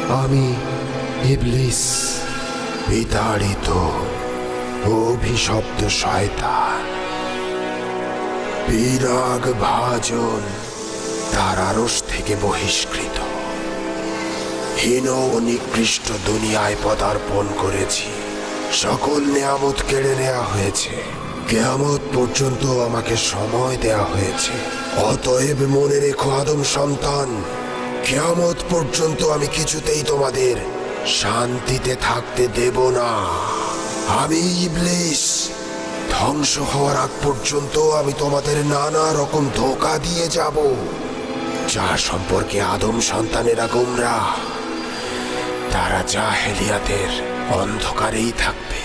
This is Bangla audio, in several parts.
আমি ইবলিস, বিতাড়িত অভিশপ্ত শয়তান, বিরাগ ভাজন, তার আরশ থেকে বহিষ্কৃত, হীন ও নিকৃষ্ট দুনিয়ায় পদার্পণ করেছি। সকল নিয়ামত কেড়ে নেওয়া হয়েছে। কিয়ামত পর্যন্ত আমাকে সময় দেয়া হয়েছে। অতএব মনে রেখো আদম সন্তান, কিয়ামত পর্যন্ত আমি কিছুতেই তোমাদের শান্তিতে থাকতে দেব না। আমি ইবলিস, ধ্বংস হওয়ার আগ পর্যন্ত আমি তোমাদের নানা রকম ধোঁকা দিয়ে যাব, যা সম্পর্কে আদম সন্তানেরা গোমরাহ। তারা জাহেলিয়াতের অন্ধকারেই থাকবে।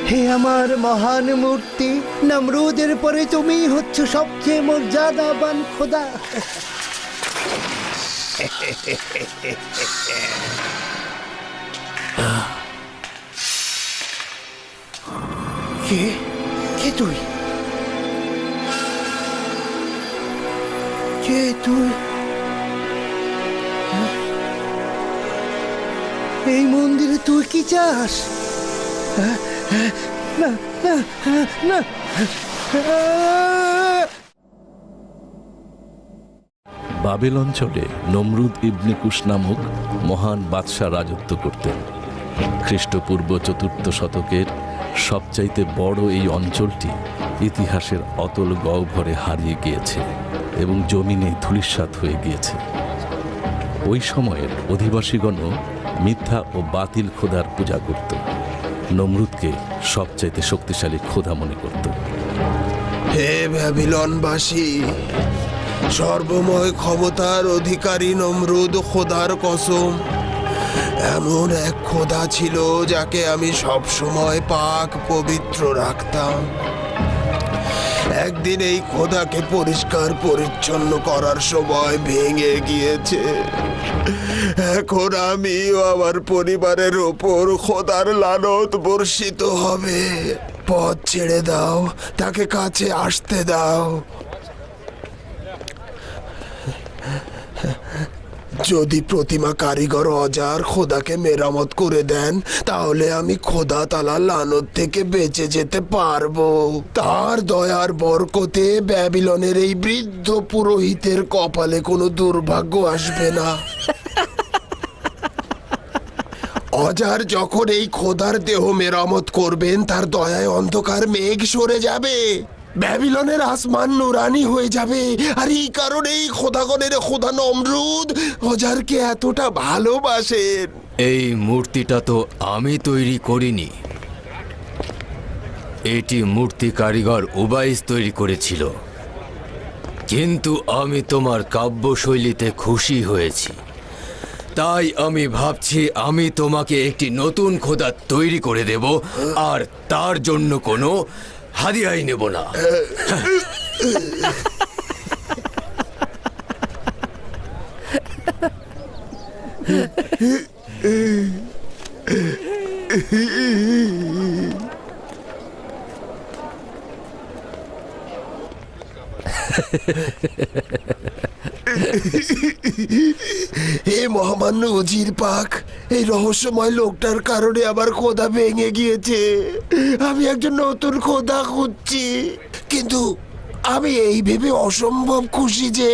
হে আমার মহান মূর্তি, নমরুদের পরে তুমি হচ্ছ সবচেয়ে মর্যাদাবান খোদা। কে কে তুই? কে তুই? এই মন্দিরে তুই কি চাস? না না না। বাবেল অঞ্চলে নমরুদ ইবনে কুশ নামক মহান বাদশাহ রাজত্ব করতেন। খ্রিস্টপূর্ব ৪র্থ শতকের সবচাইতে বড় এই অঞ্চলটি ইতিহাসের অতল গহ্বরে হারিয়ে গিয়েছে এবং জমিনে ধূলিসাৎ হয়ে গিয়েছে। ওই সময়ের অধিবাসীগণও মিথ্যা ও বাতিল খোদার পূজা করত। নমরুদকে সবচাইতে শক্তিশালী খোদা মনে করত। হে ব্যাবিলনবাসী, সর্বময় ক্ষমতার অধিকারী নমরুদ খোদার কসম, এমন এক খোদা ছিল যাকে আমি সবসময় পাক পবিত্র রাখতাম। একদিন এই খোদাকে পরিষ্কার পরিচ্ছন্ন করার সময় ভেঙে গিয়েছে। এখন আমিও আমার পরিবারের ওপর খোদার লানত বর্ষিত হবে। পথ ছেড়ে দাও, তাকে কাছে আসতে দাও। যদি প্রতিমা কারিগর অজার খোদাকে মেরামত করে দেন, তাহলে আমি খোদা তাআলার লানত থেকে বেঁচে যেতে পারবো। তার দয়ার বরকতে ব্যাবিলনের এই বৃদ্ধ পুরোহিতের কপালে কোনো দুর্ভাগ্য আসবে না। অজার যখন এই খোদার দেহ মেরামত করবেন, তার দয়ায় অন্ধকার মেঘ সরে যাবে, ব্যাবিলনের আসমান নুরানি হয়ে যাবে। আর এই কারণেই খোদাগণের খোদা নমরুদ অজারকে এতটা ভালোবাসেন। এই মূর্তিটা তো আমি তৈরি করিনি, এটি মূর্তি কারিগর উবাইস তৈরি করেছিল। কিন্তু আমি তোমার কাব্যশৈলীতে খুশি হয়েছি, তাই আমি ভাবছি আমি তোমাকে একটি নতুন খোদা তৈরি করে দেব, আর তার জন্য কোনো হাদিয়াই নেব না। হে মহামান্য উজির পাক, এই রহস্যময় লোকটার কারণে আমার খোদা ভেঙে গিয়েছে। আমি একজন নতুন খোদা খুঁজছি, কিন্তু আমি এই ভেবে অসম্ভব খুশি যে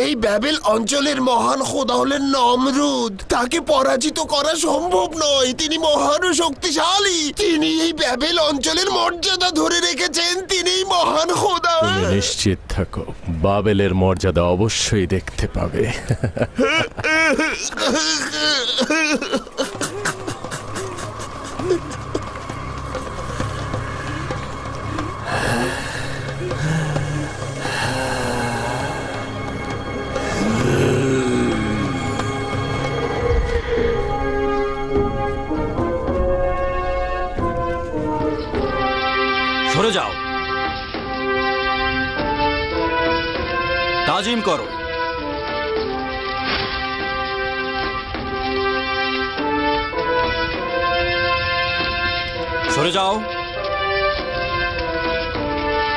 এই ব্যাবেল অঞ্চলের মহান খোদা হলেন নমরুদ। তাকে পরাজিত করা সম্ভব নয়। তিনি মহান ও শক্তিশালী। তিনি এই ব্যাবেল অঞ্চলের মর্যাদা ধরে রেখেছেন। তিনি মহান খোদা। তুমি নিশ্চিত থাকো, বাবেলের মর্যাদা অবশ্যই দেখতে পাবে। সরে যাও, তাজিম করো। সরে যাও,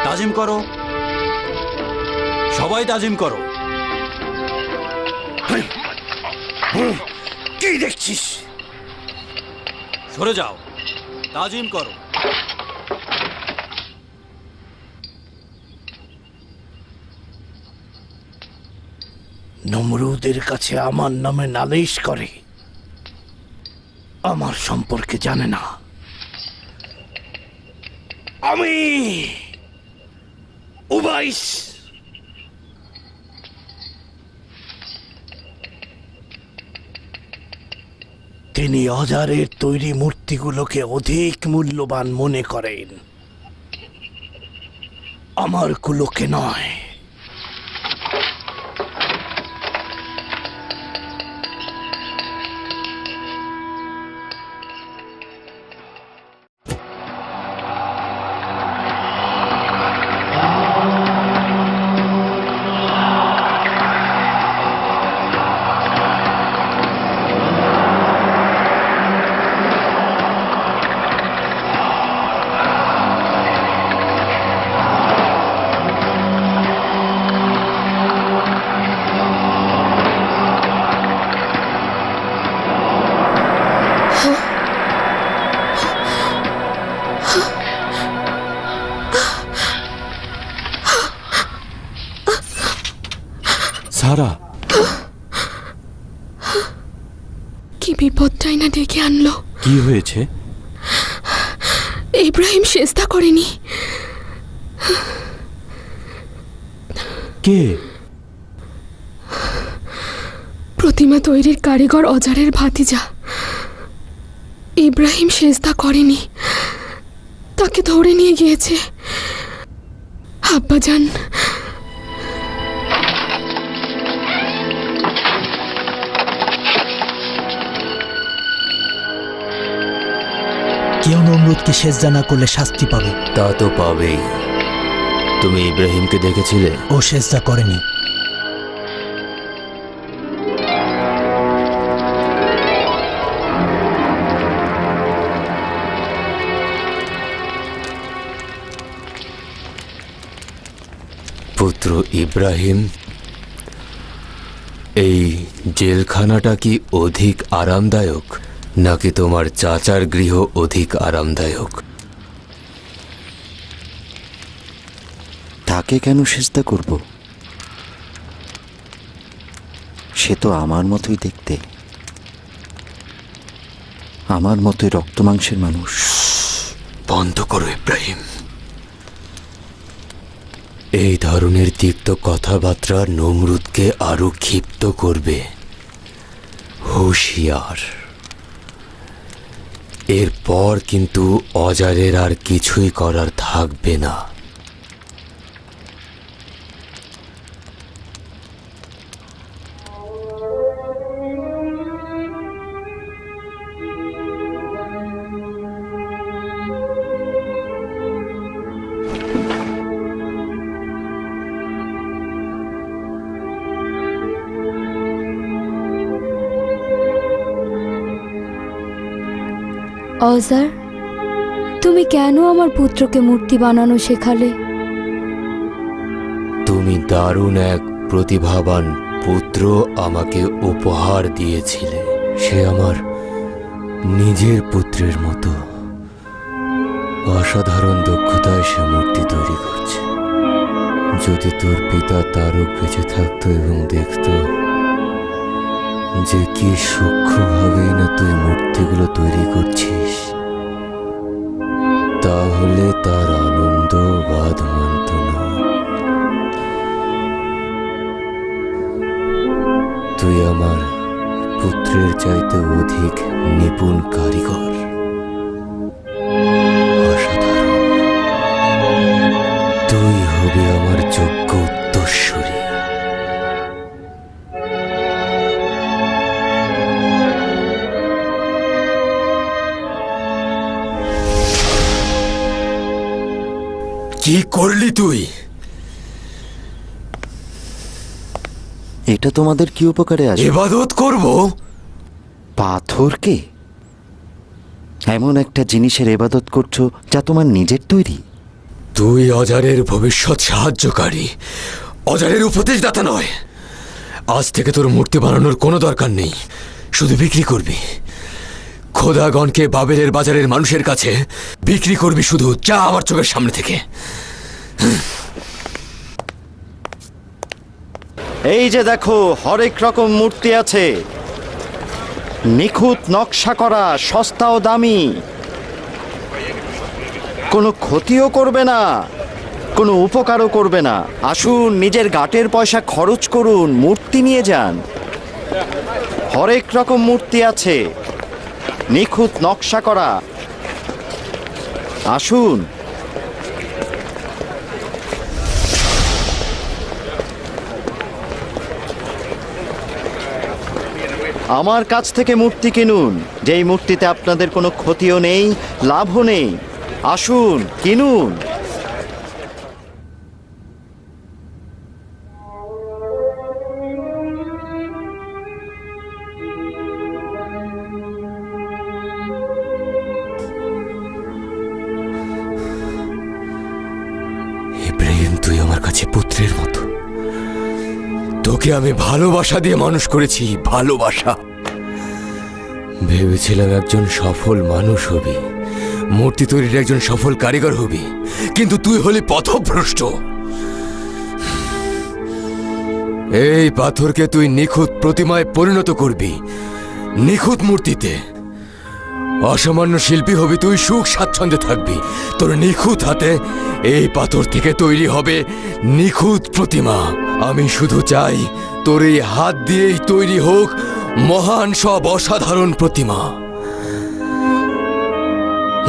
তাজিম করো, সবাই তাজিম করো। কি দেখছিস? সরে যাও, তাজিম করো। নমরুদের কাছে আমার নামে নালিশ করে, আমার সম্পর্কে জানে না। আমি উবাইস, তিনি অজারের তৈরি মূর্তিগুলোকে অধিক মূল্যবান মনে করেন, আমার গুলোকে নয়। সারা, কি বিপদটাই না ডেকে আনলো। কি হয়েছে? ইব্রাহিম সেজদা করেনি। কে? প্রতিমা তৈরির কারিগর অজারের ভাতিজা। ইব্রাহিম সেজদা করেনি, তাকে ধরে নিয়ে গিয়েছে। আব্বাজান, কেউ নমরুদকে সেজদা না করলে শাস্তি পাবে। তা তো পাবেই। তুমি ইব্রাহিমকে দেখেছিলে? ও সেজদা করেনি। পুত্র ইব্রাহিম, এই জেলখানাটা কি অধিক আরামদায়ক, নাকি তোমার চাচার গৃহ অধিক আরামদায়ক? তাকে কেন সেজদা করব? সে তো আমার মতোই দেখতে, আমার মতোই রক্ত মাংসের মানুষ। বন্ধ করো ইব্রাহিম। এই ধরনের তিক্ত কথাবার্তা নমরুদকে আরো ক্ষিপ্ত করবে। হুঁশিয়ার। এরপর কিন্তু অজারের আর কিছুই করার থাকবে না। অজার, তুমি কেন আমার পুত্রকে মূর্তি বানানো শেখালে? তুমি দারুণ এক প্রতিভাবান পুত্র আমাকে উপহার দিয়েছিলে। সে আমার নিজের পুত্রের মতো। অসাধারণ দক্ষতায় সে মূর্তি তৈরি করছে। যদি তোর পিতা তারক বেঁচে থাকতো এবং দেখতো যে কি সূক্ষ্মভাবেই না তুই মূর্তিগুলো তৈরি করছিস, তাহলে তার আনন্দ বাদ মানত না। তুই আমার পুত্রের চাইতে অধিক নিপুণ কারিগর। অসাধারণ। তুই হবি আমার যোগ্য উত্তরসূরি। কি করলি তুই? এটা তোমাদের কি উপকারে আসে? ইবাদত করব? পাথরকে? এমন একটা জিনিসের ইবাদত করছো যা তোমার নিজের তৈরি। তুই অজারের ভবিষ্যৎ সাহায্যকারী, অজারের উপদেশদাতা নয়। আজ থেকে তোর মূর্তি বানানোর কোনো দরকার নেই, শুধু বিক্রি করবি। খোদাগণকে বাবেলের বাজারের মানুষের কাছে বিক্রি করবি শুধু। যা আমার চোখের সামনে থেকে। এই যে দেখো, হরেক রকম মূর্তি আছে, নিখুঁত নকশা করা, সস্তা ও দামি। কোনো ক্ষতিও করবে না, কোনো উপকারও করবে না। আসুন, নিজের গাটের পয়সা খরচ করুন, মূর্তি নিয়ে যান। হরেক রকম মূর্তি আছে, নিখুঁত নকশা করা। আসুন। আমার কাছ থেকে মূর্তি কিনুন, যেই মূর্তিতে আপনাদের কোনো ক্ষতিও নেই, লাভও নেই। আসুন, কিনুন। ইব্রাহিম, তুই আমার কাছে পুত্রের মতো। তোকে আমি ভালোবাসা দিয়ে মানুষ করেছি, ভালোবাসা। ভেবেছিলাম একজন সফল মানুষ হবি, মূর্তি তৈরির একজন সফল কারিগর হবি, কিন্তু তুই হলি পথভ্রষ্ট। এই পাথরকে তুই নিখুঁত প্রতিমায় পরিণত করবি, নিখুঁত মূর্তিতে। অসামান্য শিল্পী হবি তুই, সুখ স্বাচ্ছন্দ্যে থাকবি। তোর নিখুঁত হাতে এই পাথর থেকে তৈরি হবে নিখুঁত প্রতিমা। আমি শুধু চাই তোর এই হাত দিয়েই তৈরি হোক মহান সব অসাধারণ প্রতিমা।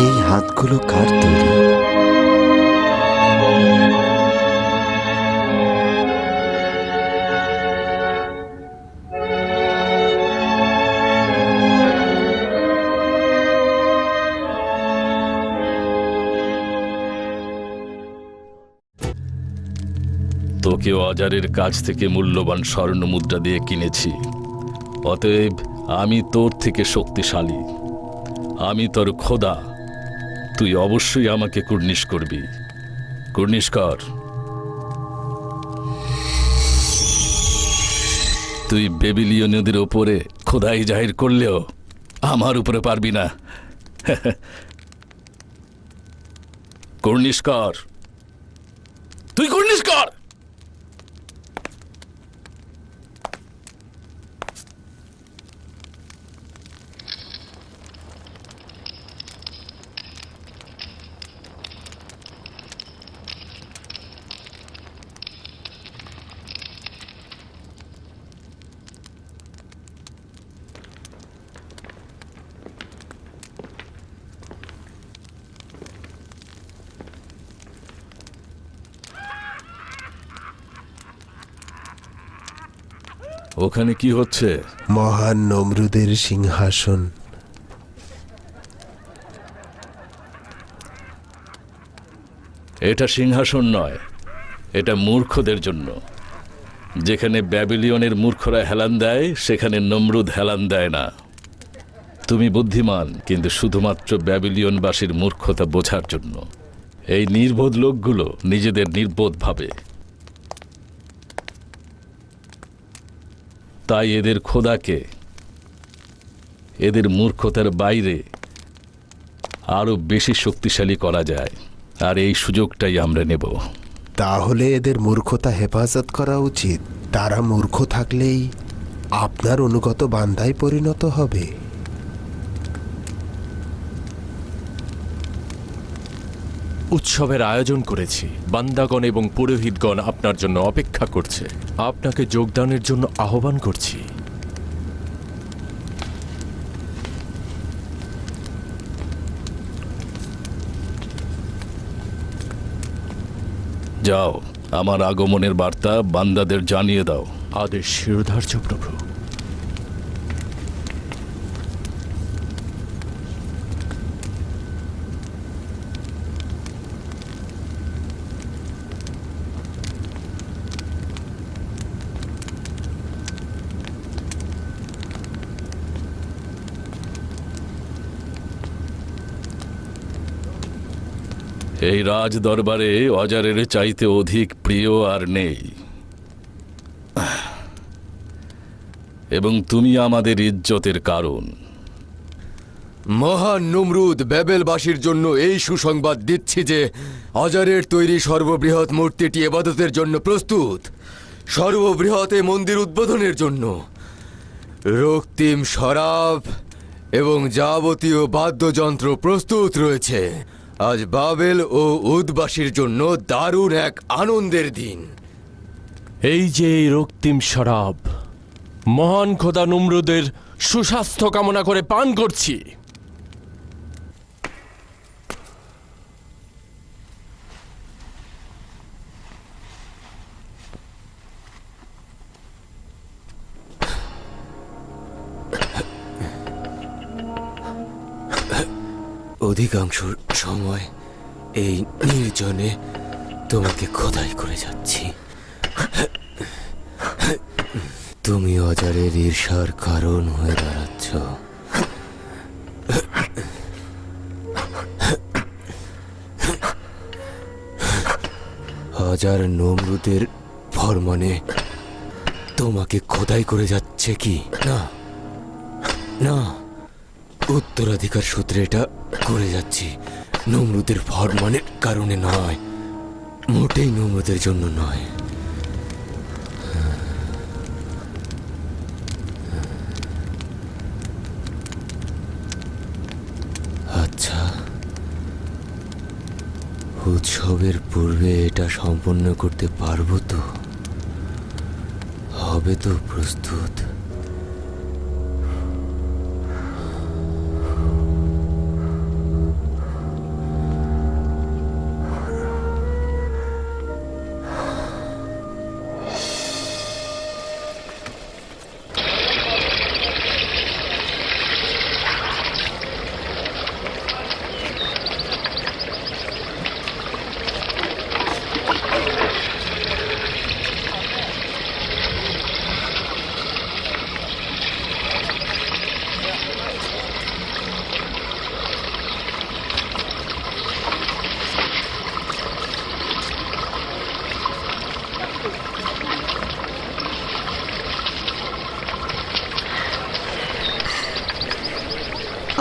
এই হাতগুলো কার তৈরি? তোকে অজারের কাছ থেকে মূল্যবান স্বর্ণ মুদ্রা দিয়ে কিনেছি, অতএব আমি তোর থেকে শক্তিশালী। আমি তোর খোদা, তুই অবশ্যই আমাকে কুর্নিশ করবি। কুর্নিশ কর। তুই বেবিলিয়নীয়দের ওপরে খোদাই জাহির করলেও আমার উপরে পারবি না। কুর্নিশ কর, তুই কুর্নিশ কর। ওখানে কি হচ্ছে? মহান নমরুদের সিংহাসন। এটা সিংহাসন নয়, এটা মূর্খদের জন্য। যেখানে ব্যাবিলিয়নের মূর্খরা হেলান দেয়, সেখানে নমরুদ হেলান দেয় না। তুমি বুদ্ধিমান, কিন্তু শুধুমাত্র ব্যাবিলিয়নবাসীর মূর্খতা বোঝার জন্য। এই নির্বোধ লোকগুলো নিজেদের নির্বোধ ভাবে, তাই এদের খোদাকে এদের মূর্খতার বাইরে আরো বেশি শক্তিশালী করা যায়, আর এই সুযোগটাই আমরা নেব। তাহলে এদের মূর্খতা হেফাজত করা উচিত। তারা মূর্খ থাকলেই আপনার অনুগত বান্দায় পরিণত হবে। উৎসবের আয়োজন করেছি, বান্দাগণ এবং পুরোহিতগণ আপনার জন্য অপেক্ষা করছে। আপনাকে যোগদানের জন্য আহ্বান করছি। যাও, আমার আগমনের বার্তা বান্দাদের জানিয়ে দাও। আদেশ শিরোধার্য প্রভু। এই রাজ দরবারে অজারের চাইতে অধিক প্রিয় আর নেই, এবং তুমি আমাদের ইজ্জতের কারণ। মহান নমরুদ ব্যাবেলবাসীর জন্য এই সুসংবাদ দিচ্ছি যে অজারের তৈরি সর্ববৃহৎ মূর্তিটি ইবাদতের জন্য প্রস্তুত। সর্ববৃহৎ এই মন্দির উদ্বোধনের জন্য রক্তিম শরাব এবং যাবতীয় বাদ্যযন্ত্র প্রস্তুত রয়েছে। আজ বাবেল ও উদবাসীর জন্য দারুণ এক আনন্দের দিন। এই যে এই রক্তিম শরাব মহান খোদা নমরুদের সুস্বাস্থ্য কামনা করে পান করছি। অধিকাংশ সময় এই নির্জনে তোমাকে খোদাই করে যাচ্ছি। তুমি অজারের ঈর্ষার কারণ হয়ে দাঁড়াচ্ছ। অজার নমরুদের ফরমানে তোমাকে খোদাই করে যাচ্ছে কি না? না, উত্তরাধিকার সূত্রে এটা করে যাচ্ছি। নমরুদের ফরমানের কারণে নয়, মোটেই নমরুদের জন্য নয়। আচ্ছা, উৎসবের পূর্বে এটা সম্পন্ন করতে পারবো তো? হবে তো প্রস্তুত?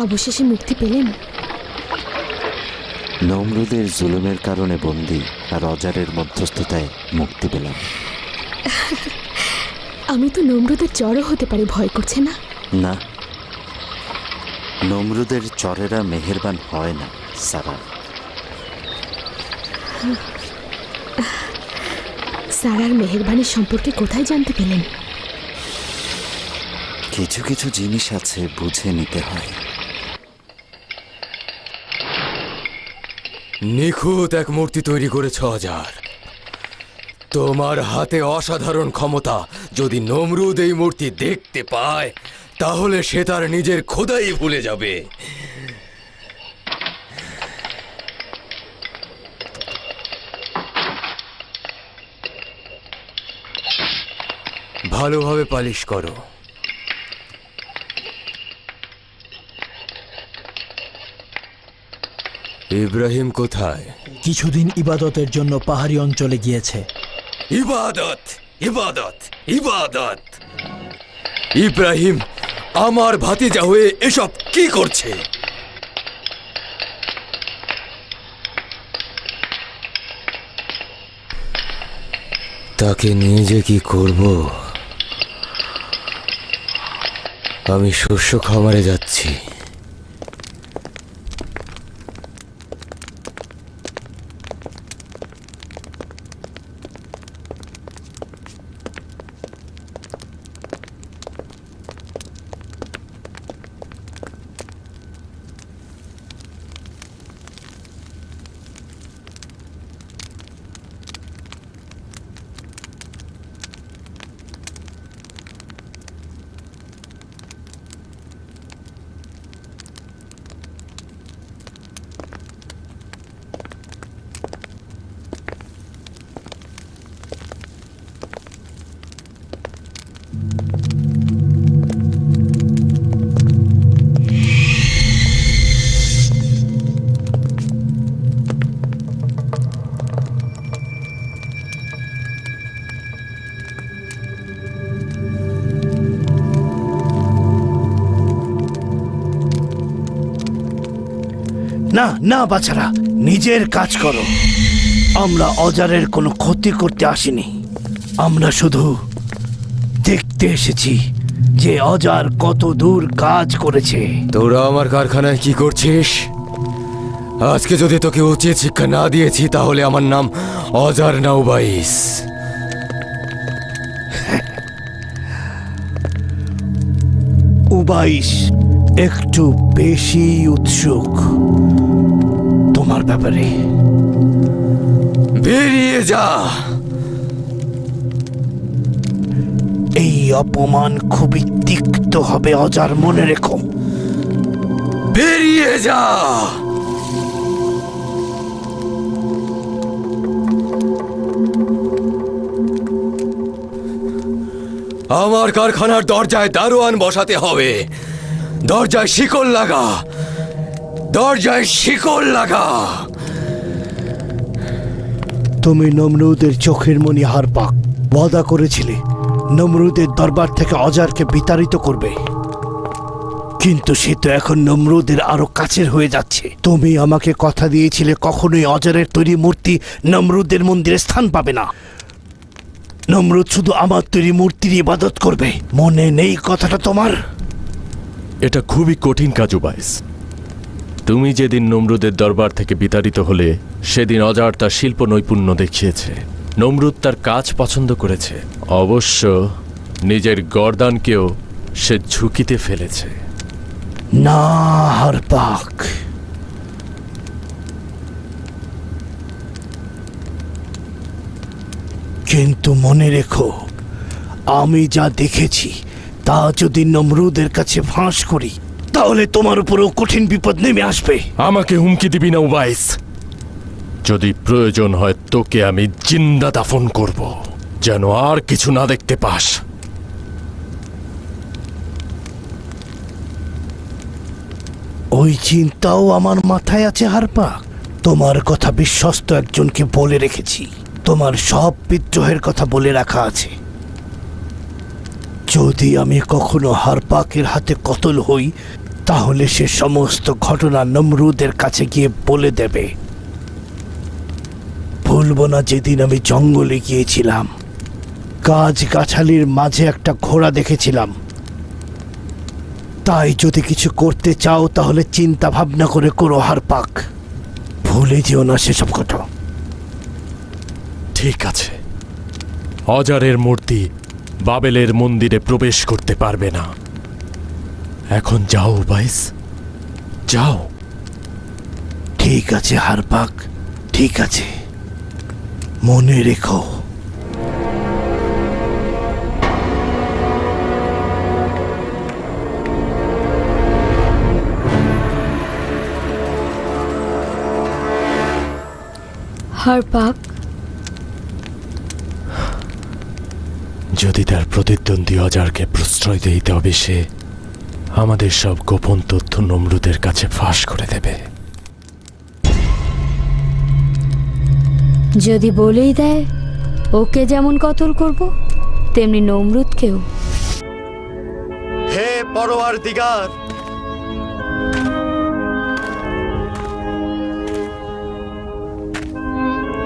অবশেষে মুক্তি পেলেন। নমরুদের জুলুমের কারণে বন্দী আর অজারের মধ্যস্থতায় মুক্তি পেলাম। আমি তো নমরুদের জ্বরও হতে পারে, ভয় করছে না? না, নমরুদের চরেরা মেহেরবান হয় না সারা। সারার মেহেরবানি সম্পর্কে কোথায় জানতে পেলেন? কিছু কিছু জিনিস আছে, বুঝে নিতে হয়। নিখুঁত এক মূর্তি তৈরি করেছ অজার। তোমার হাতে অসাধারণ ক্ষমতা। যদি নমরুদ এই মূর্তি দেখতে পায় তাহলে সে তার নিজের খোদাই ভুলে যাবে। ভালোভাবে পালিশ করো। ইব্রাহিম কোথায়? কিছুদিন ইবাদতের জন্য পাহাড়ি অঞ্চলে গিয়েছে। ইবাদত, ইবাদত, ইবাদত। ইব্রাহিম আমার ভাতিজা হয়ে এসব কি করছে? তাকে নিয়ে যে কি করব? আমি শস্য খামারে যাচ্ছি। না না বাছারা, নিজের কাজ করো। আমরা অজারের কোনো ক্ষতি করতে আসিনি। আমরা শুধু দেখতে এসেছি যে অজার কত দূর কাজ করেছে। তোরা আমার কারখানায় কি করছিস? আজকে যদি তোকে উচিত শিক্ষা না দিয়েছি তাহলে আমার নাম অজার না উবাইস। উবাইস একটু বেশি উৎসুক তোমার ব্যাপারে। বেরিয়ে যা। এই অপমান খুবই তিক্ত হবে অজার, মনে রেখো। বেরিয়ে যা। আমার কারখানার দরজায় দারোয়ান বসাতে হবে। দরজায় শিকল লাগা, দরজায় শিকল লাগা। তুমি নমরুদের চোখের মণি হারপাক, ওয়াদা করেছিলে নমরুদের দরবার থেকে অজারকে বিতাড়িত করবে, কিন্তু সে তো এখন নমরুদের আরো কাছের হয়ে যাচ্ছে। তুমি আমাকে কথা দিয়েছিলে কখনোই অজারের তৈরি মূর্তি নমরুদের মন্দিরে স্থান পাবে না। নমরুদ শুধু আমার তৈরি মূর্তির ইবাদত করবে, মনে নেই কথাটা তোমার? এটা খুবই কঠিন কাজ উবাইস। তুমি যেদিন নমরুদের দরবার থেকে বিতাড়িত হলে সেদিন অজার তার শিল্প নৈপুণ্য দেখিয়েছে। নমরুদ তার কাজ পছন্দ করেছে, অবশ্য নিজের গর্দানকেও সে ঝুঁকিতে ফেলেছে। না হারপাক, কিন্তু মনে রেখো, আমি যা দেখেছি তা যদি নমরুদের কাছে ফাঁস করি তাহলে তোমার উপরেও কঠিন বিপদ নেমে আসবে। আমাকে হুমকি দিবি না উবাইস। যদি প্রয়োজন হয় তোকে আমি জিন্দা দাফন করব, যেন আর কিছু না দেখতে পাস। ওই চিন্তাও আমার মাথায় আছে হারপাক। তোমার কথা বিশ্বস্ত একজনকে বলে রেখেছি, তোমার সব বিদ্রোহের কথা বলে রাখা আছে। যদি আমি কখনো হারপাকের হাতে কতল হই তাহলে সে সমস্ত ঘটনা নমরুদের কাছে গিয়ে বলে দেবে। ভুলবো না যেদিন আমি জঙ্গলে গিয়েছিলাম, গাছগাছালির মাঝে একটা ঘোড়া দেখেছিলাম। তাই যদি কিছু করতে চাও তাহলে চিন্তা ভাবনা করে করো হারপাক, ভুলে যেও না সেসব কথা। ঠিক আছে, অজারের মূর্তি বাবেলের মন্দিরে প্রবেশ করতে পারবে না। এখন যাও উবাইস, যাও। ঠিক আছে হারপাক, ঠিক আছে, মনে রেখো। হারপাক, যদি তার প্রতিদ্বন্দ্বী অজারকে প্রশ্রয় দিতে হবে, সে আমাদের সব গোপন তথ্য নমরুদের কাছে ফাঁস করে দেবে। যদি বলেই দেয় ওকে যেমন কতল করব তেমনি নমরুদকেও। হে পরোয়ার দিগার,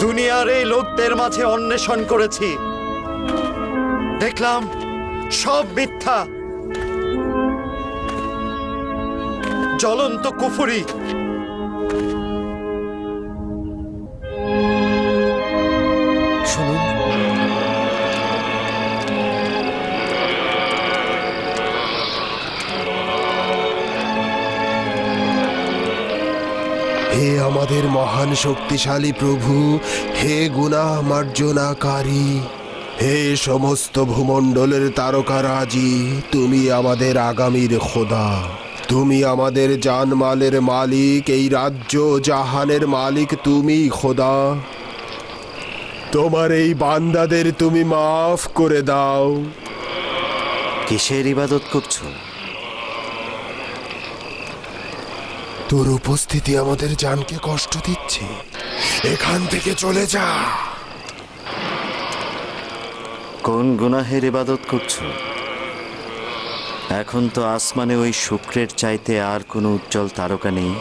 দুনিয়ার এই লোকদের মাঝে অন্বেষণ করেছি, দেখলাম সব মিথ্যা, জ্বলন্ত কুফরি। শুনুন, হে আমাদের মহান শক্তিশালী প্রভু, হে গুনাহ মার্জনাকারী, হে সমস্ত ভূমণ্ডলের তারকারাজি, তুমি আমাদের আগামীর খোদা, তুমি আমাদের জানমালের মালিক, এই রাজ্য জাহানের মালিক তুমি খোদা। তোমার এই বান্দাদের তুমি মাফ করে দাও। কিসের ইবাদত করছো? তোর উপস্থিতি আমাদের জানকে কষ্ট দিচ্ছে, এখান থেকে চলে যা। কোন গুনাহের ইবাদত করছো? এখন তো আসমানে ওই শুক্রের চাইতে আর কোনো উজ্জ্বল তারকা নেই।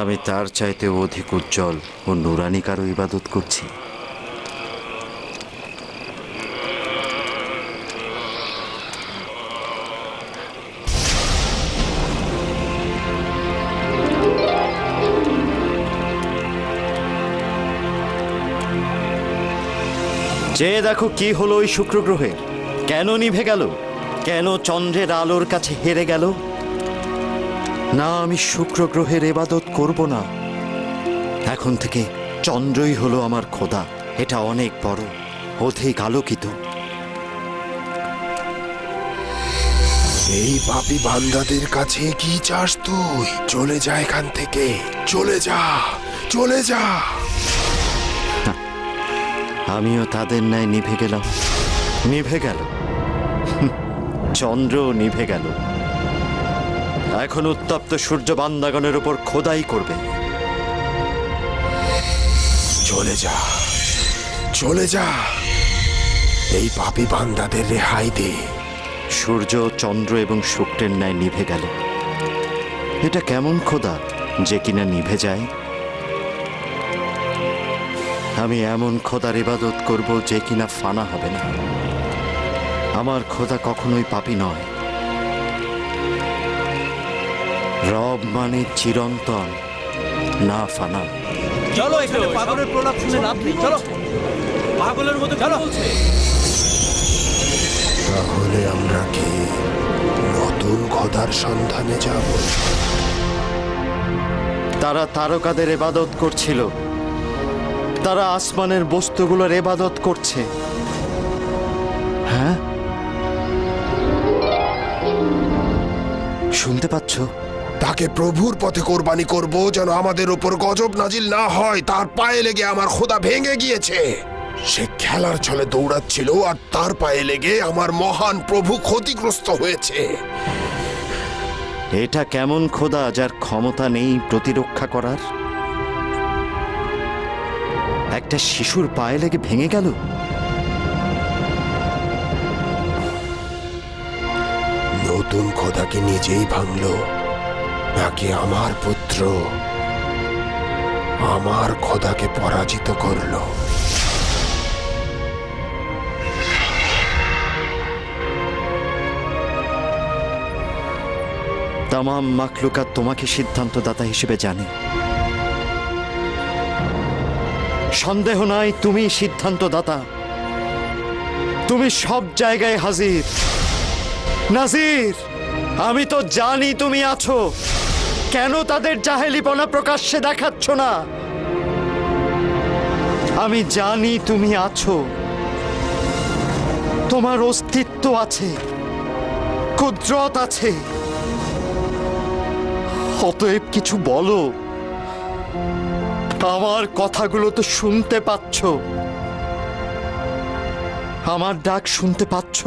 আমি তার চাইতে অধিক উজ্জ্বল ও নুরানি কারো ইবাদত করছি। চেয়ে দেখো কি হলো ওই শুক্র গ্রহের, কেন নিভে গেল, কেন চন্দ্রের আলোর কাছে হেরে গেল। না, আমি শুক্র গ্রহের ইবাদত করব না। এখন থেকে চন্দ্রই হলো আমার খোদা। এটা অনেক বড়, অধিক আলোকিত। এই পাপী বান্দাদের কাছে কি চাস তুই? চলে যা এখান থেকে, চলে যা, চলে যা। আমিও তাদের ন্যায় নিভে গেলাম, নিভে গেল। চন্দ্র নিভে গেল। এখন উত্তপ্ত সূর্য বান্দাগণের উপর খোদাই করবে। চলে যা, চলে যা, এই পাপী বান্দাদের রেহাই দে। সূর্য, চন্দ্র এবং শুক্রের ন্যায় নিভে গেল। এটা কেমন খোদা যে কিনা নিভে যায়? আমি এমন খোদার ইবাদত করব যে কিনা ফানা হবে না। আমার খোদা কখনোই পাপী নয়। রব মানে চিরন্তন, না ফানা। চলো, এখানে পাগলের প্রলাপ শুনে লাভ নেই। চলো, পাগলের মতো চলো। তাহলে আমরা কি নতুন খোদার সন্ধানে যাব? তারা তারকাদের ইবাদত করছিল, তারা আসমানের বস্তুগুলোর ইবাদত করছে। হ্যাঁ, শুনতে পাচ্ছ? তাকে প্রভুর পথে কোরবানি করব যেন আমাদের উপর গজব নাজিল না হয়। তার পায়ে লেগে আমার খোদা ভেঙে গিয়েছে। সে খেলার ছলে দৌড়াচ্ছিল আর তার পায়ে লেগে আমার মহান প্রভু ক্ষতিগ্রস্ত হয়েছে। এটা কেমন খোদা যার ক্ষমতা নেই প্রতিরক্ষা করার? একটা শিশুর পায়ে লেগে ভেঙে গেল। নতুন খোদাকে নিজেই ভাঙল নাকি আমার পুত্র আমার খোদাকে পরাজিত করল? তামাম মাখলুকাত তোমাকে সিদ্ধান্তদাতা হিসেবে জানে। সন্দেহ নাই, তুমি সিদ্ধান্তদাতা। তুমি সব জায়গায় হাজির। নাজির, আমি তো জানি তুমি আছো। কেন তাদের জাহেলিপনা প্রকাশ্যে দেখাচ্ছ না? আমি জানি তুমি আছো, তোমার অস্তিত্ব আছে, কুদরত আছে। অতএব কিছু বলো। আমার কথাগুলো তো শুনতে পাচ্ছ, আমার ডাক শুনতে পাচ্ছ,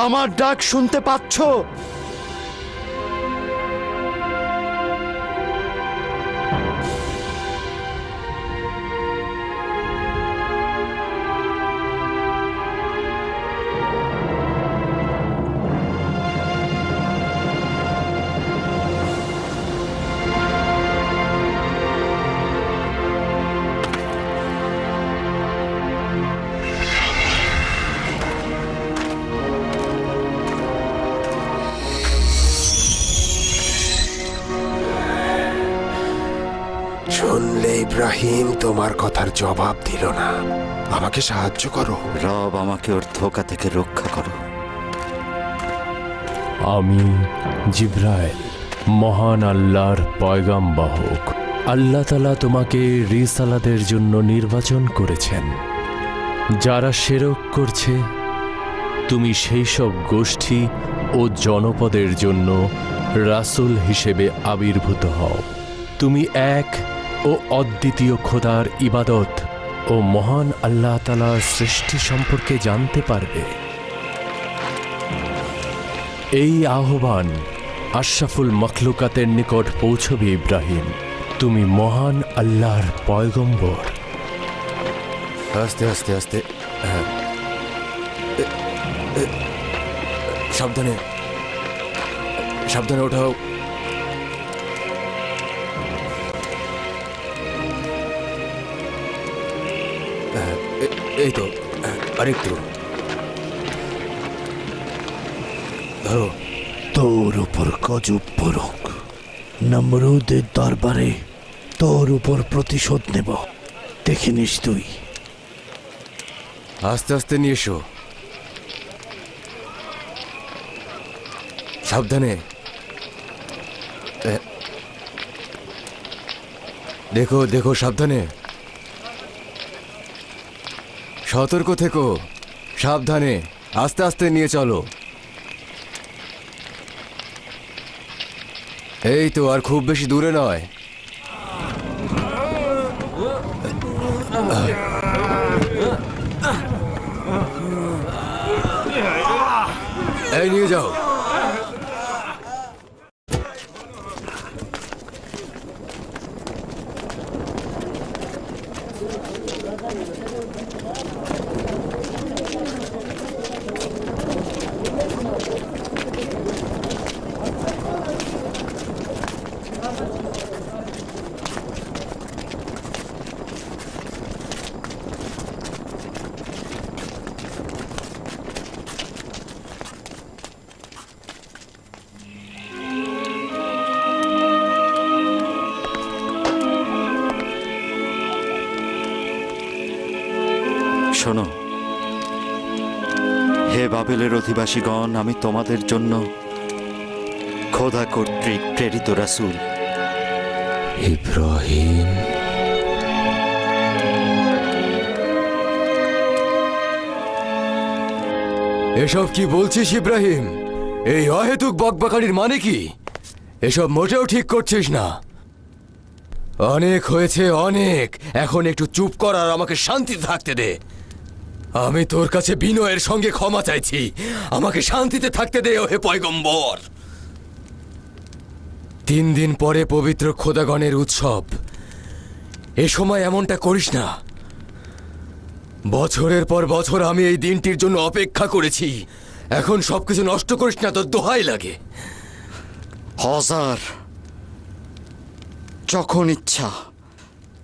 আমার ডাক শুনতে পাচ্ছ? শুনলে ইব্রাহিম তোমার কথার জবাব দিল না। আমাকে সাহায্য করো। রব, আমাকে ওর ধোঁকা থেকে রক্ষা করো। আমি জিব্রাইল, মহান আল্লাহর পয়গামবাহক। আল্লাহ তাআলা তোমাকে রিসালাতের জন্য নির্বাচন করেছেন। যারা শিরক করছে, তুমি সেই সব গোষ্ঠী ও জনপদের জন্য রাসূল হিসেবে আবির্ভূত হও। তুমি এক ও অদ্বিতীয় খোদার ইবাদত ও মহান আল্লাহ তাআলার সৃষ্টি সম্পর্কে জানতে পারবে। এই আহ্বান আশরাফুল মখলুকাতের নিকট পৌঁছবে ইব্রাহিম। তুমি মহান আল্লাহর পয়গম্বর। আস্তে আস্তে আস্তে, হ্যাঁ। সাবধানে, সাবধানে ওঠাও। এই তো, আরেকটু ধরো। তোর উপর গজব পড়ুক। নমরুদের দরবারে তোর উপর প্রতিশোধ নেব, দেখে নিস তুই। আস্তে আস্তে নিয়ে এসো, সাবধানে। দেখো দেখো, সাবধানে, সতর্ক থেকো, সাবধানে, আস্তে আস্তে নিয়ে চলো। এই তো, আর খুব বেশি দূরে নয়। এই নিয়ে যাও। শোনো, হে বাবেলের অধিবাসীগণ, আমি তোমাদের জন্য খোদা কর্তৃক প্রেরিত রাসূল। ইব্রাহিম, এসব কি বলছিস ইব্রাহিম? এই অহেতুক বকবকানির মানে কি? এসব মোটেও ঠিক করছিস না। অনেক হয়েছে, অনেক। এখন একটু চুপ কর আর আমাকে শান্তিতে থাকতে দে। আমি তোর কাছে বিনয়ের সঙ্গে ক্ষমা চাইছি। আমাকে শান্তিতে থাকতে দে, ওহে পয়গম্বর। 3 দিন পরে পবিত্র খোদাগণের উৎসব। এ সময় এমনটা করিস না। বছরের পর বছর আমি এই দিনটির জন্য অপেক্ষা করেছি। এখন সবকিছু নষ্ট করিস না, তোর দোহাই লাগে। হজার, যখন ইচ্ছা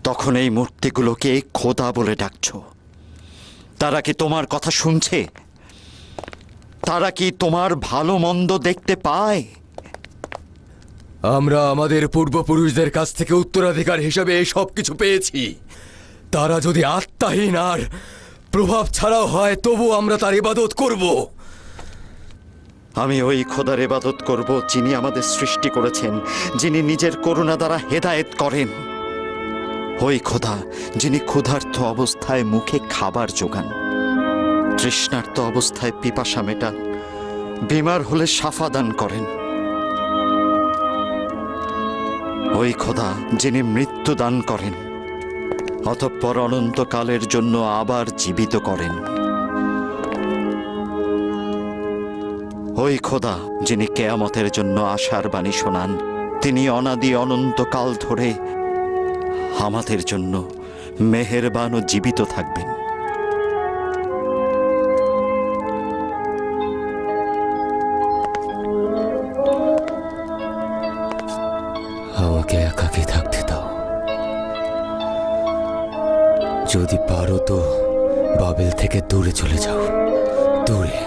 তখন এই মূর্তিগুলোকে খোদা বলে ডাকছো। তারা কি তোমার কথা শুনছে? তারা কি তোমার ভালো মন্দ দেখতে পায়? আমরা আমাদের পূর্বপুরুষদের কাছ থেকে উত্তরাধিকার হিসেবে এই সব কিছু পেয়েছি। তারা যদি আত্মাহীন আর প্রভাব ছাড়াও হয়, তবু আমরা তার ইবাদত করব। আমি ওই খোদার ইবাদত করব যিনি আমাদের সৃষ্টি করেছেন, যিনি নিজের করুণা দ্বারা হেদায়েত করেন। ওই খোদা যিনি ক্ষুধার্ত অবস্থায় মুখে খাবার জোগান, তৃষ্ণার্ত অবস্থায় পিপাসা মেটান, বিমার হলে শাফা দান করেন। ওই খোদা যিনি মৃত্যু দান করেন, অতঃপর অনন্তকালের জন্য আবার জীবিত করেন। ওই খোদা যিনি কেয়ামতের জন্য আশার বাণী শোনান, তিনি অনাদি অনন্তকাল ধরে আমাদের জন্য মেহেরবান ও জীবিত থাকবেন। আমাকে একাকী থাকতে দাও। যদি পারো তো বাবেল থেকে দূরে চলে যাও, দূরে।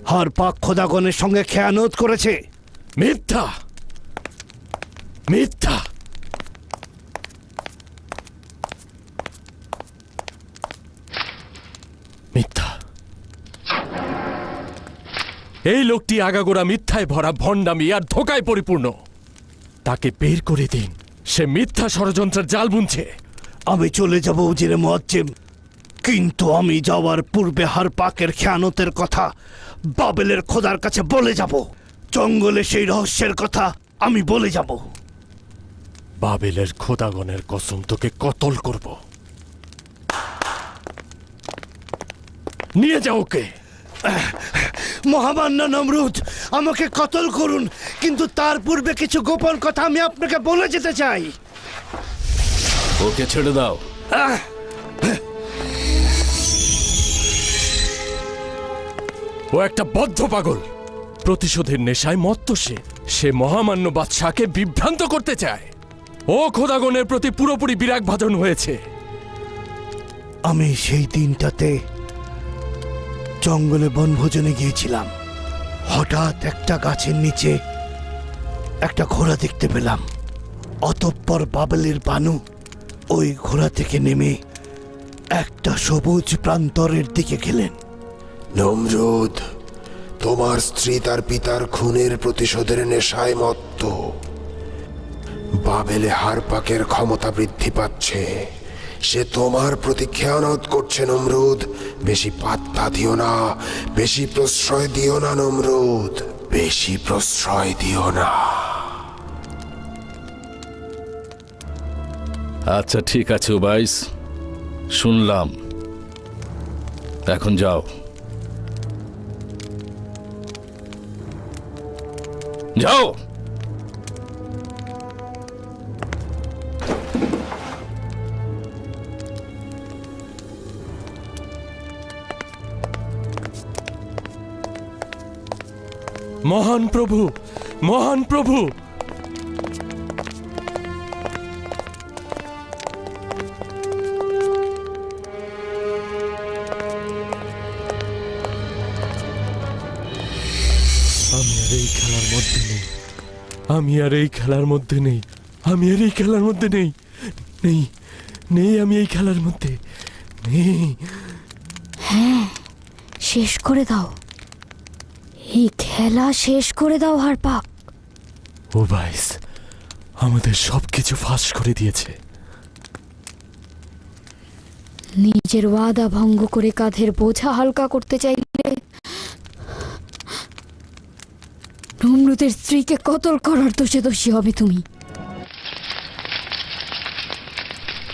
হার পাক খোদাগণের সঙ্গে খেয়ানত করেছে। মিথ্যা, মিথ্যা। মিথ্যা। এই লোকটি আগাগোড়া মিথ্যায় ভরা, ভণ্ডামি আর ধোঁকায় পরিপূর্ণ। তাকে বের করে দিন, সে মিথ্যা ষড়যন্ত্রের জাল বুনছে। আমি চলে যাব উজিরে মুয়াজ্জিম, কিন্তু আমি যাওয়ার পূর্বে হার পাকের খেয়ানতের কথা বাবেলের খোদার কাছে বলে যাব। জঙ্গলে সেই রহস্যের কথা আমি বলে যাব। বাবেলের খোদাগণের কসম, তোকে কতল করব। নিয়ে যাও ওকে। মহামান্য নমরুদ, আমাকে কতল করুন, কিন্তু তার পূর্বে কিছু গোপন কথা আমি আপনাকে বলে যেতে চাই। ওকে ছেড়ে দাও। ও একটা বদ্ধ পাগল, প্রতিশোধের নেশায় মত্ত। সে মহামান্য বাদশাকে বিভ্রান্ত করতে চায়। ও খোদাগণের প্রতি পুরোপুরি বিরাগ ভাজন হয়েছে। আমি সেই দিনটাতে জঙ্গলে বনভোজনে গিয়েছিলাম। হঠাৎ একটা গাছের নিচে একটা ঘোড়া দেখতে পেলাম। অতঃপর বাবেলের বানু ওই ঘোড়া থেকে নেমে একটা সবুজ প্রান্তরের দিকে গেলেন। নমরুদ, তোমার স্ত্রী তার পিতার খুনের প্রতিশোধের নেশায় মত্ত। বাবেলে হারপাকের ক্ষমতা বৃদ্ধি পাচ্ছে। সে তোমার প্রতি খেয়ানত করছে নমরুদ। বেশি পাত্তা দিও না, বেশি প্রশ্রয় দিও না নমরুদ, বেশি প্রশ্রয় দিও না। আচ্ছা ঠিক আছে উবাইস, শুনলাম। এখন যাও। যাও। মহান প্রভু, মহান প্রভু! আমি আর এই খেলার মধ্যে নেই, আমি আর এই খেলার মধ্যে নেই, আমি আর এই খেলার মধ্যে নেই, নেই নেই, আমি এই খেলার মধ্যে নেই। হ্যাঁ, শেষ করে দাও, এই খেলা শেষ করে দাও হারপাক। উবাইস আমাদের সবকিছু ফাঁস করে দিয়েছে। নিজের ওয়াদা ভঙ্গ করে কাঁধের বোঝা হালকা করতে চাইলে নমরুদের স্ত্রীকে কতল করার দোষে দোষী হবে তুমি।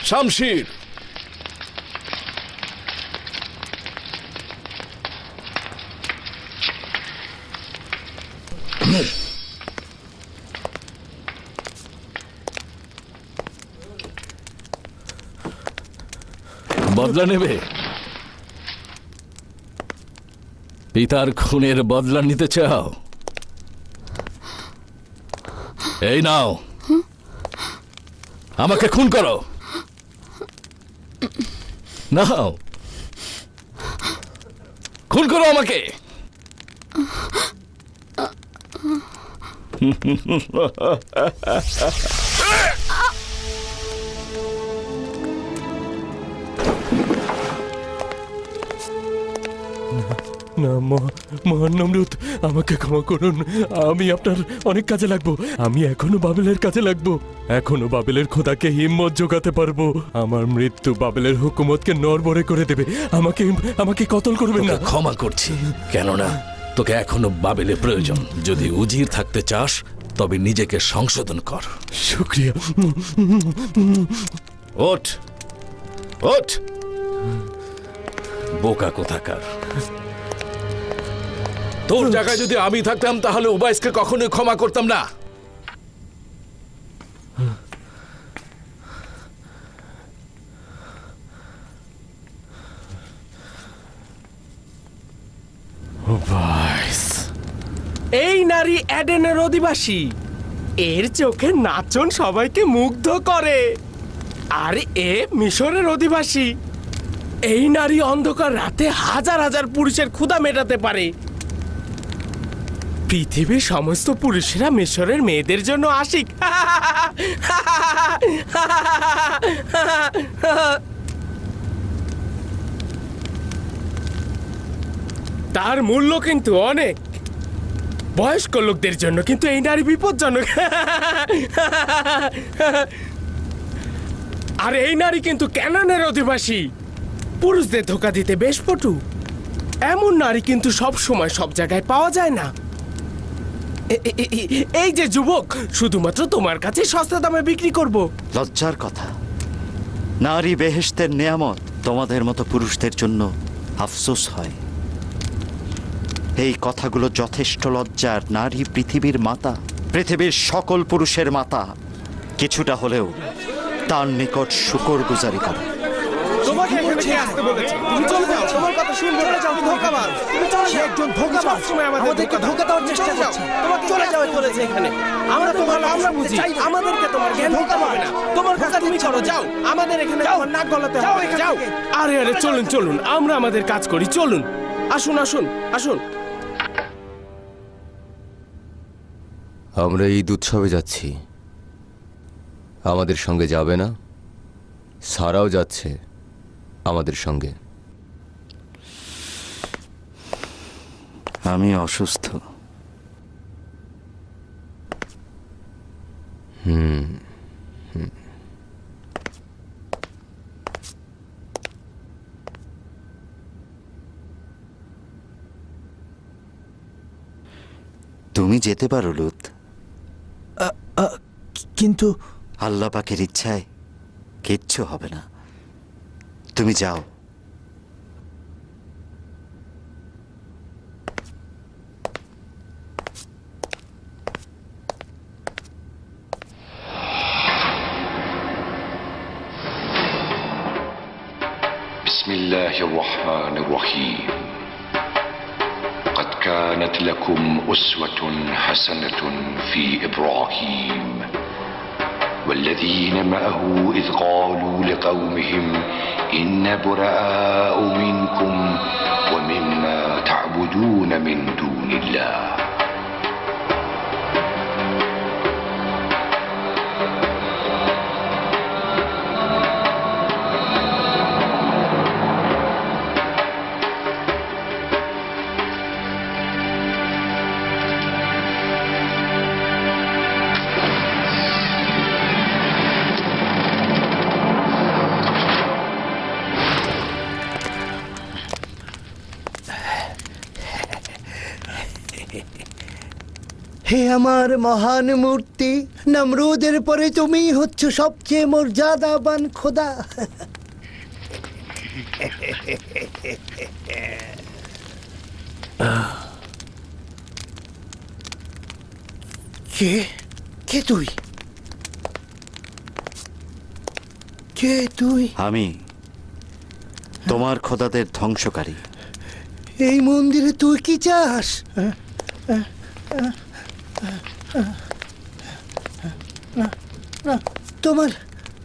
শামশির, বদলা নেবে? পিতার খুনের বদলা নিতে চাও? এই নাও, আমাকে খুন করো। নাও, খুন করো আমাকে। না, মহান নমরুদ, আমাকে ক্ষমা করুন। আমি আপনার অনেক কাজে লাগবো। আমি এখনো বাবেলের কাজে লাগবো। এখনো বাবেলের খোদাকে হিম্মত জোগাতে পারবো। আমার মৃত্যু বাবেলের হুকুমতকে নড়বড়ে করে দেবে। আমাকে আমাকে কতল করবেন না। ক্ষমা করছি, কেননা তোকে এখনো বাবেলে প্রয়োজন। যদি উজির থাকতে চাস তবে নিজেকে সংশোধন কর। শুক্রিয়া। ওঠ, ওঠ, বোকা কোথাকার। তোর জায়গায় যদি আমি থাকতাম তাহলে উবাইসকে কখনোই ক্ষমা করতাম না। উবাইস এই নারী এডেনের অধিবাসী। এর চোখের নাচন সবাইকে মুগ্ধ করে। আর এ মিশরের অধিবাসী। এই নারী অন্ধকার রাতে হাজার হাজার পুরুষের ক্ষুধা মেটাতে পারে। পৃথিবীর সমস্ত পুরুষেরা মিশরের মেয়েদের জন্য আশিক। তার মূল্য কিন্তু অনেক। বয়স্ক লোকদের জন্য কিন্তু এই নারী বিপজ্জনক। আর এই নারী কিন্তু ক্যানানের অধিবাসী। পুরুষদের ধোকা দিতে বেশ পটু। এমন নারী কিন্তু সব সময় সব জায়গায় পাওয়া যায় না। এই যে যুবক, শুধুমাত্র তোমার কাছে সস্তা দামে বিক্রি করব। লজ্জার কথা। নারী বেহেশতের নেয়ামত, তোমাদের মতো পুরুষদের জন্য আফসোস হয়। এই কথাগুলো যথেষ্ট লজ্জার। নারী পৃথিবীর মাতা, পৃথিবীর সকল পুরুষের মাতা। কিছুটা হলেও তার নিকট শুকর গুজারি করো। তোমাকে এখানে কে আসতে বলেছে? তুমি চলে যাও, তোমার কথা শুনবো না। তুমি ধোঁকাবাজ, তুমি চলে যাও। একজন ধোঁকাবাজ সবসময় আমাদেরকে ধোঁকা দেওয়ার চেষ্টা করছে। তোমাকে চলে যাও বলেছে এখানে। আমরা তো ভালো, আমরা বুঝি। আমাদেরকে তোমার জ্ঞান দিতে হবে না। তোমার কথা তুমি করো, যাও। আমাদের এখানে তোমার নাক গলাতে হবে না, যাও। আরে আরে চলুন চলুন, আমরা আমাদের কাজ করি, চলুন। আসুন আসুন আসুন। আমরা ঈদ উৎসবে যাচ্ছি, আমাদের সঙ্গে যাবে না? সারাও যাচ্ছে আমাদের সঙ্গে। আমি অসুস্থ। তুমি যেতে পারো লুত, কিন্তু আল্লাহ পাকের ইচ্ছায় কিচ্ছু হবে না। তুমি যাও। بسم الله الرحمن الرحيم قد كانت لكم أسوة حسنة في إبراهيم والذين معه إذ قالوا لقومهم إن براء منكم ومما تعبدون من دون الله হে আমার মহান মূর্তি, নমরুদের পরে তুমিই হচ্ছ সবচেয়ে মর্যাদাবান খোদা। কে কে তুই? কে তুই? আমি তোমার খোদাদের ধ্বংসকারী। এই মন্দিরে তুই কি চাস? তোমার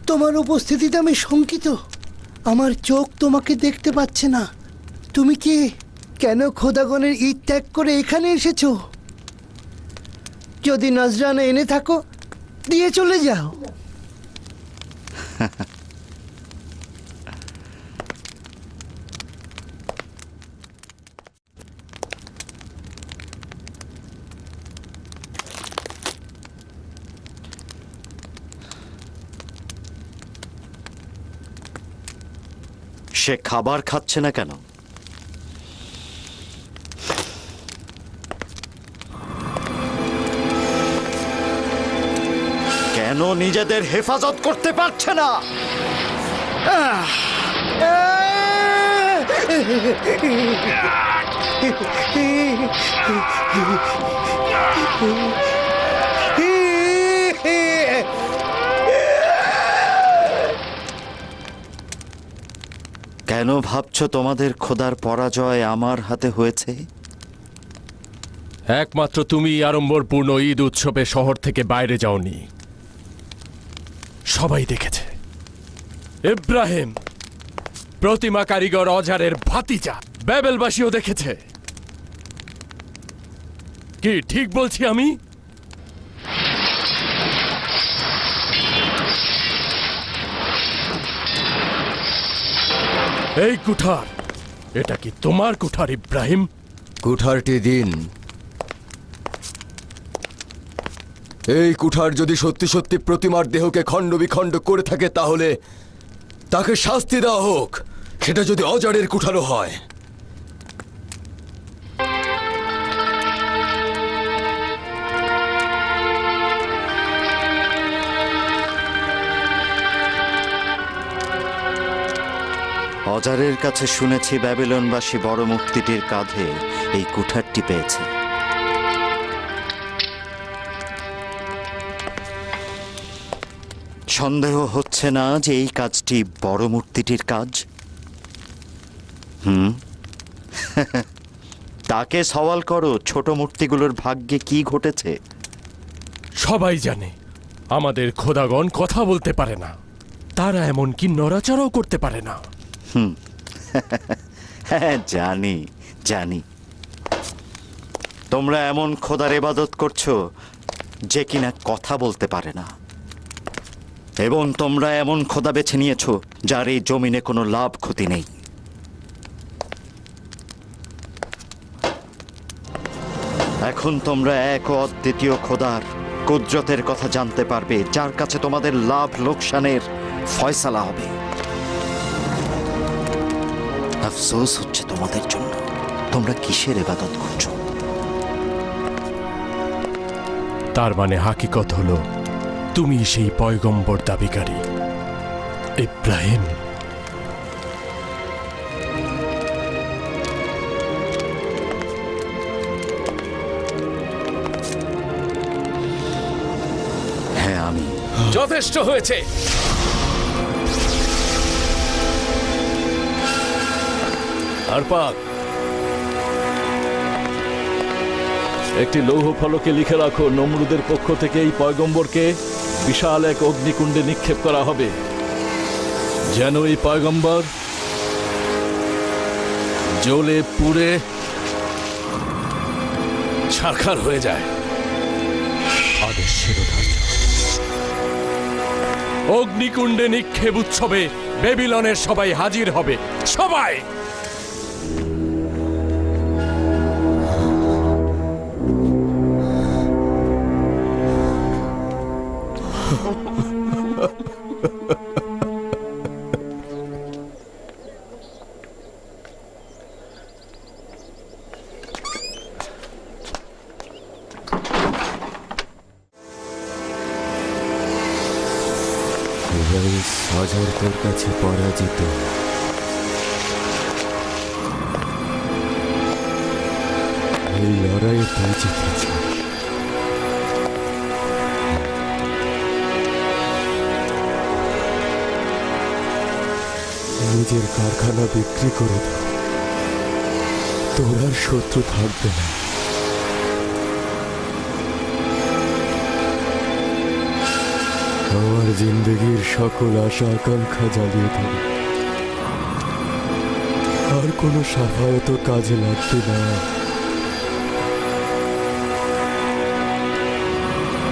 তোমার উপস্থিতিতে আমি শঙ্কিত। আমার চোখ তোমাকে দেখতে পাচ্ছে না। তুমি কি কেন খোদাগণের ঈদ ত্যাগ করে এখানে এসেছো? যদি নজরানা এনে থাকো দিয়ে চলে যাও। সে খাবার খাচ্ছে না কেন? কেন নিজেদের হেফাজত করতে পারছে না? কেন ভাবছো তোমাদের খোদার পরাজয় আমার হাতে হয়েছে? একমাত্র তুমি আড়ম্বরপূর্ণ ঈদ উৎসবে শহর থেকে বাইরে যাওনি, সবাই দেখেছে। ইব্রাহিম প্রতিমা কারিগর অজারের ভাতিজা ব্যাবেলবাসীও দেখেছে। কি ঠিক বলছি আমি? এই কুঠার, এটা কি তোমার কুঠার ইব্রাহিম? কুঠারটি দিন। এই কুঠার যদি সত্যি সত্যি প্রতিমার দেহকে খণ্ড বিখণ্ড করে থাকে তাহলে তাকে শাস্তি দেওয়া হোক, সেটা যদি অজারের কুঠারও হয়। অজারের কাছে শুনেছি ব্যাবিলনবাসী বড় মূর্তিটির কাঁধে এই কুঠারটি পেয়েছে। সন্দেহ হচ্ছে হচ্ছে না যে এই কাজটি বড় মূর্তিটির কাজ? তাকে সওয়াল করো, ছোট মূর্তিগুলোর ভাগ্যে কি ঘটেছে। সবাই জানে আমাদের খোদাগণ কথা বলতে পারে না, তারা এমনকি নড়াচড়াও করতে পারে না। হ্যাঁ, জানি জানি। তোমরা এমন খোদার ইবাদত করছো যে কিনা কথা বলতে পারে না, এবং তোমরা এমন খোদা বেছে নিয়েছো যার এই জমিনে কোনো লাভ ক্ষতি নেই। এখন তোমরা এক ও অদ্বিতীয় খোদার কুদরতের কথা জানতে পারবে, যার কাছে তোমাদের লাভ লোকসানের ফয়সালা হবে। আফসোস হচ্ছে তোমাদের জন্য, তোমরা কিসের ইবাদত করছো? তার মানে হাকিকত হলো তুমি সেই পয়গম্বর দাবিকারী ইব্রাহিম। হ্যাঁ, আমি। যথেষ্ট হয়েছে। আর পাক, একটি লৌহ ফলকে লিখে রাখো, নমরুদের পক্ষ থেকে এই পয়গম্বরকে বিশাল এক অগ্নিকুণ্ডে নিক্ষেপ করা হবে, যেন এই পয়গম্বর জ্বলে পুড়ে ছারখার হয়ে যায়। আদেশ শিরোধার্য। অগ্নিকুণ্ডে নিক্ষেপ উৎসবে বেবিলনের সবাই হাজির হবে, সবাই। হাজার তোর কাছে পরাজিত। এই লড়াইয়ে তুই জিতেছিস। নিজের কারখানা বিক্রি করে দাও, তোর আর শত্রু থাকবে না। আমার জিন্দগির সকল আশা আকাঙ্ক্ষা জ্বালিয়ে দেবে, আর কোনো সাফায়ত কাজে লাগবে না।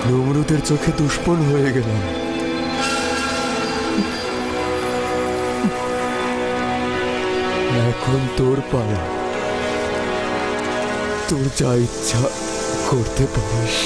নমরুদের চোখে দুশ্মন হয়ে গেলাম। এখন তোর পালা, তোর যা ইচ্ছা করতে পারিস।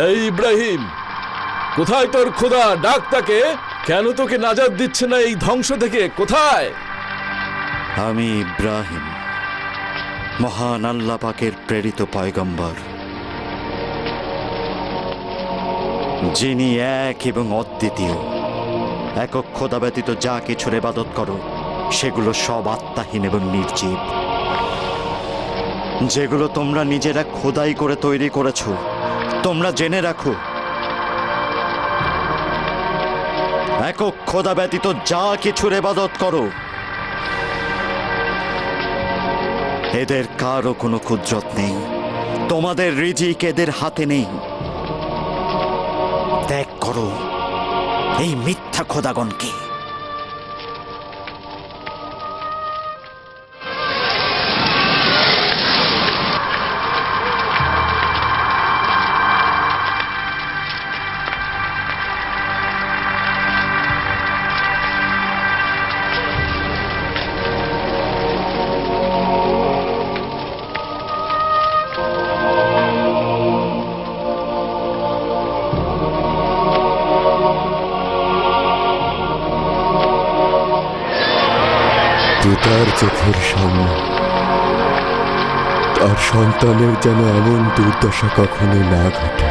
এই ইব্রাহিম, কোথায় তোর খোদা? ডাক তাকে। কেন তোকে নাজাত দিচ্ছে না এই ধ্বংস থেকে? কোথায়? আমি ইব্রাহিম, মহান আল্লাহ পাকের প্রেরিত পয়গম্বর, যিনি এক এবং অদ্বিতীয়। একক খোদা ব্যতীত যা কিছুর ইবাদত করো সেগুলো সব আত্মাহীন এবং নির্জীব। যেগুলো তোমরা নিজেরা খোদাই করে তৈরি করেছো। তোমরা জেনে রাখো, একক খোদা ব্যতীত যা কিছুর ইবাদত করো, এদের কারও কোনো কুদরত নেই। তোমাদের রিজিক এদের হাতে নেই। ত্যাগ করো এই মিথ্যা খোদাগণকে। পিতার চোখের সামনে তার সন্তানের যেন এমন দুর্দশা কখনো না ঘটে।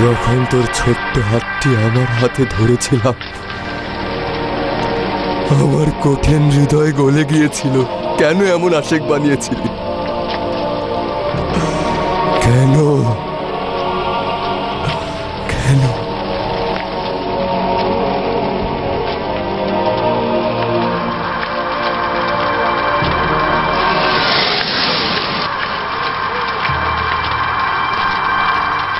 যখন তোর ছোট্ট হাতটি আমার হাতে ধরেছিলাম, আমার কঠিন হৃদয় গলে গিয়েছিল। কেন এমন আশেক বানিয়েছিলি? কেন কেন?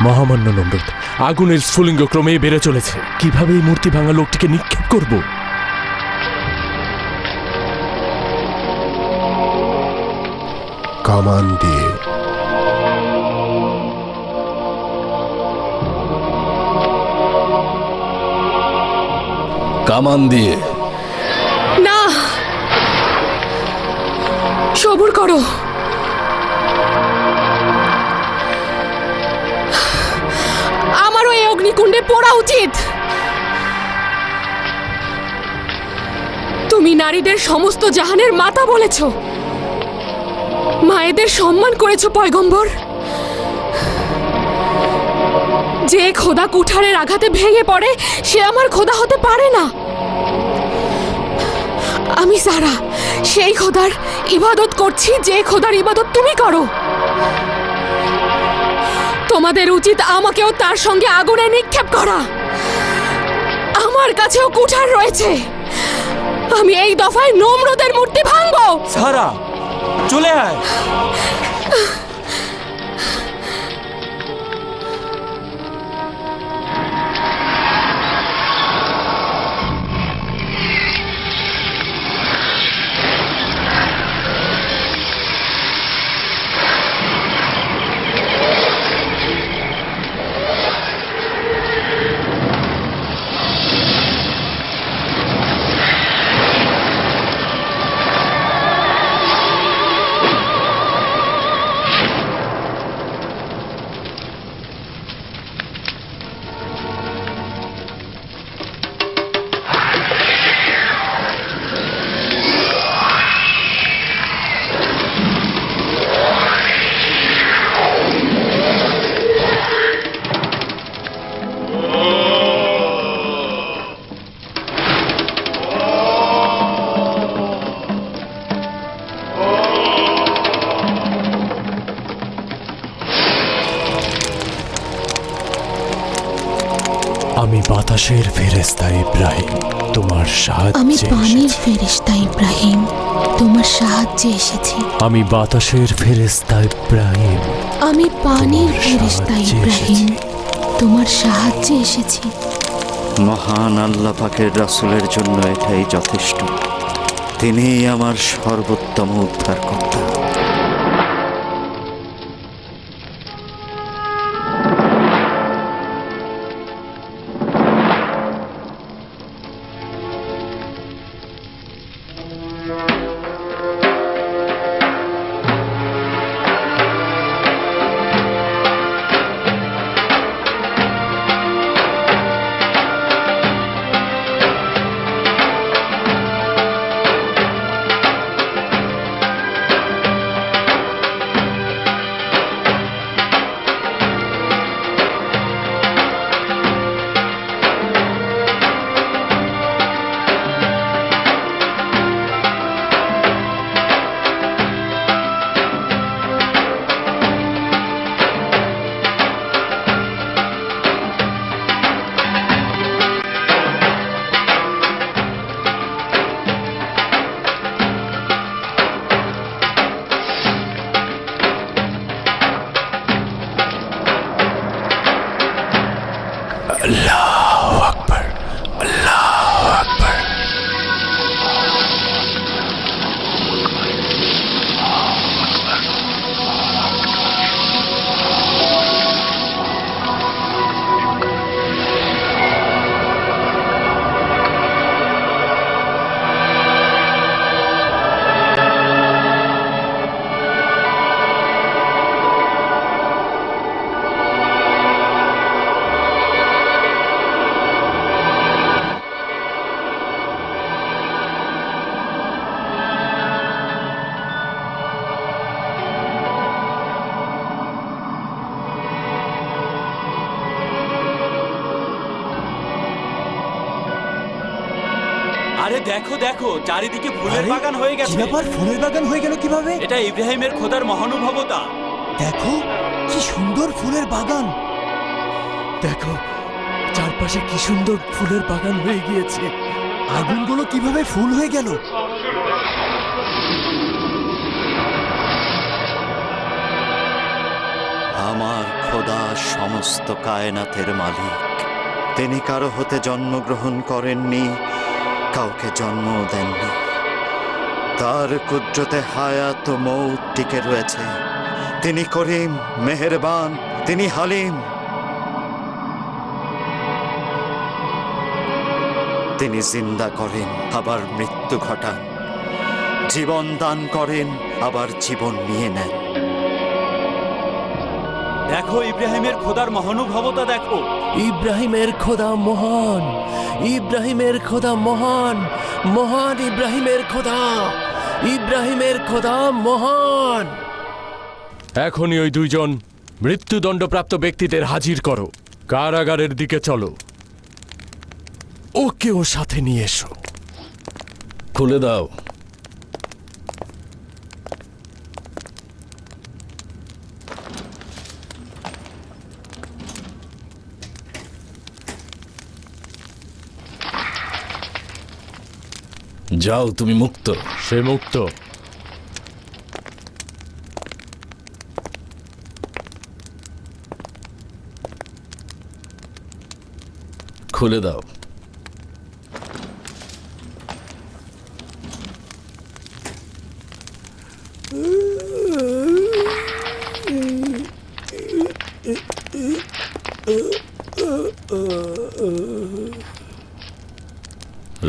মহামান্য নমরুদ, আগুনের স্ফুলিঙ্গ ক্রমেই বেড়ে চলেছে। কিভাবে এই মূর্তি ভাঙা লোকটিকে নিক্ষেপ করব? কামান দিয়ে। কামান দিয়ে? না, সবুর করো। আমারও এই অগ্নিকুণ্ডে পড়া উচিত। তুমি নারীদের সমস্ত জাহানের মাতা বলেছ, মায়েদের সম্মান করেছ পয়গম্বর। যে খোদা কুঠারের আঘাতে ভেঙে পড়ে সে আমার খোদা হতে পারে না। আমি সারা সেই খোদার ইবাদত করছি যে খোদার ইবাদত তুমি করো। তোমাদের উচিত আমাকেও তার সঙ্গে আগুনে নিক্ষেপ করা। আমার কাছেও কুঠার রয়েছে। আমি এই দফায় নমরুদের মূর্তি ভাঙবো। সারা, চলে আয়। আমি বাতাসের ফেরেশতা ইব্রাহিম, তোমার সাহায্যে আমি পানির এসেছি। ফেরেশতা ইব্রাহিম, তোমার সাহায্যে এসেছি। আমি বাতাসের ফেরেশতা ইব্রাহিম, আমি পানির তোমার ফেরেশতা সাহায্যে ইব্রাহিম, এসেছি। তোমার সাহায্যে এসেছি। মহান আল্লাহ পাকের রাসূলের জন্য এটাই যথেষ্ট। তিনিই আমার সর্বোত্তম উদ্ধারকর্তা। আল্লাহু আকবার, আল্লাহু আকবার। আরে দেখো দেখো, চারিদিকে ফুলের বাগান হয়ে গেছে। কি ব্যাপার, ফুলের বাগান হয়ে গেল কিভাবে? এটা ইব্রাহিমের খোদার মহানুভবতা। দেখো কি সুন্দর ফুলের বাগান। দেখো চারপাশে কি সুন্দর ফুলের বাগান হয়ে গিয়েছে। আগুনগুলো কিভাবে ফুল হয়ে গেল? আমার খোদা সমস্ত কায়নাতের মালিক। তিনি কারো হতে জন্মগ্রহণ করেননি, কাউকে জন্ম দেননি। তার কুদরতে হায়াত ও মৌত টিকে রয়েছে। তিনি করিম, মেহেরবান, তিনি হালিম। তিনি জিন্দা করেন, আবার মৃত্যু ঘটান। জীবন দান করেন, আবার জীবন নিয়ে নেন। দেখো ইব্রাহিমের খোদার মহানুভবতা দেখো। ইব্রাহিমের খোদা মহান, ইব্রাহিমের খোদা মহান, মহান ইব্রাহিমের খোদা, ইব্রাহিমের খোদা মহান। এখনই ওই দুইজন মৃত্যুদণ্ডপ্রাপ্ত ব্যক্তিদের হাজির করো। কারাগারের দিকে চলো, ওকেও সাথে নিয়ে এসো। খুলে দাও। যাও, তুমি মুক্ত। সে মুক্ত। খুলে দাও।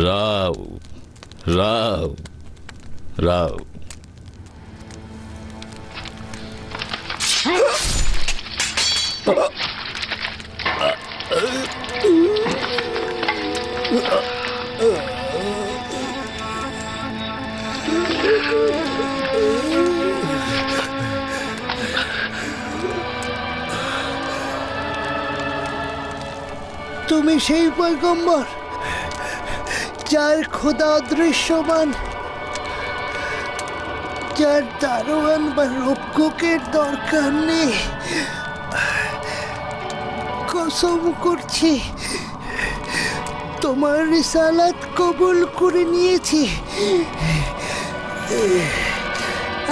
রাও, রাও, রাও। তুমি সেই পয়গম্বর যার খোদা অদৃশ্যমান, যার দারোয়ান বা রক্ষকের দরকার নেই। কসম করছি তোমার রিসালাত কবুল করে নিয়েছি।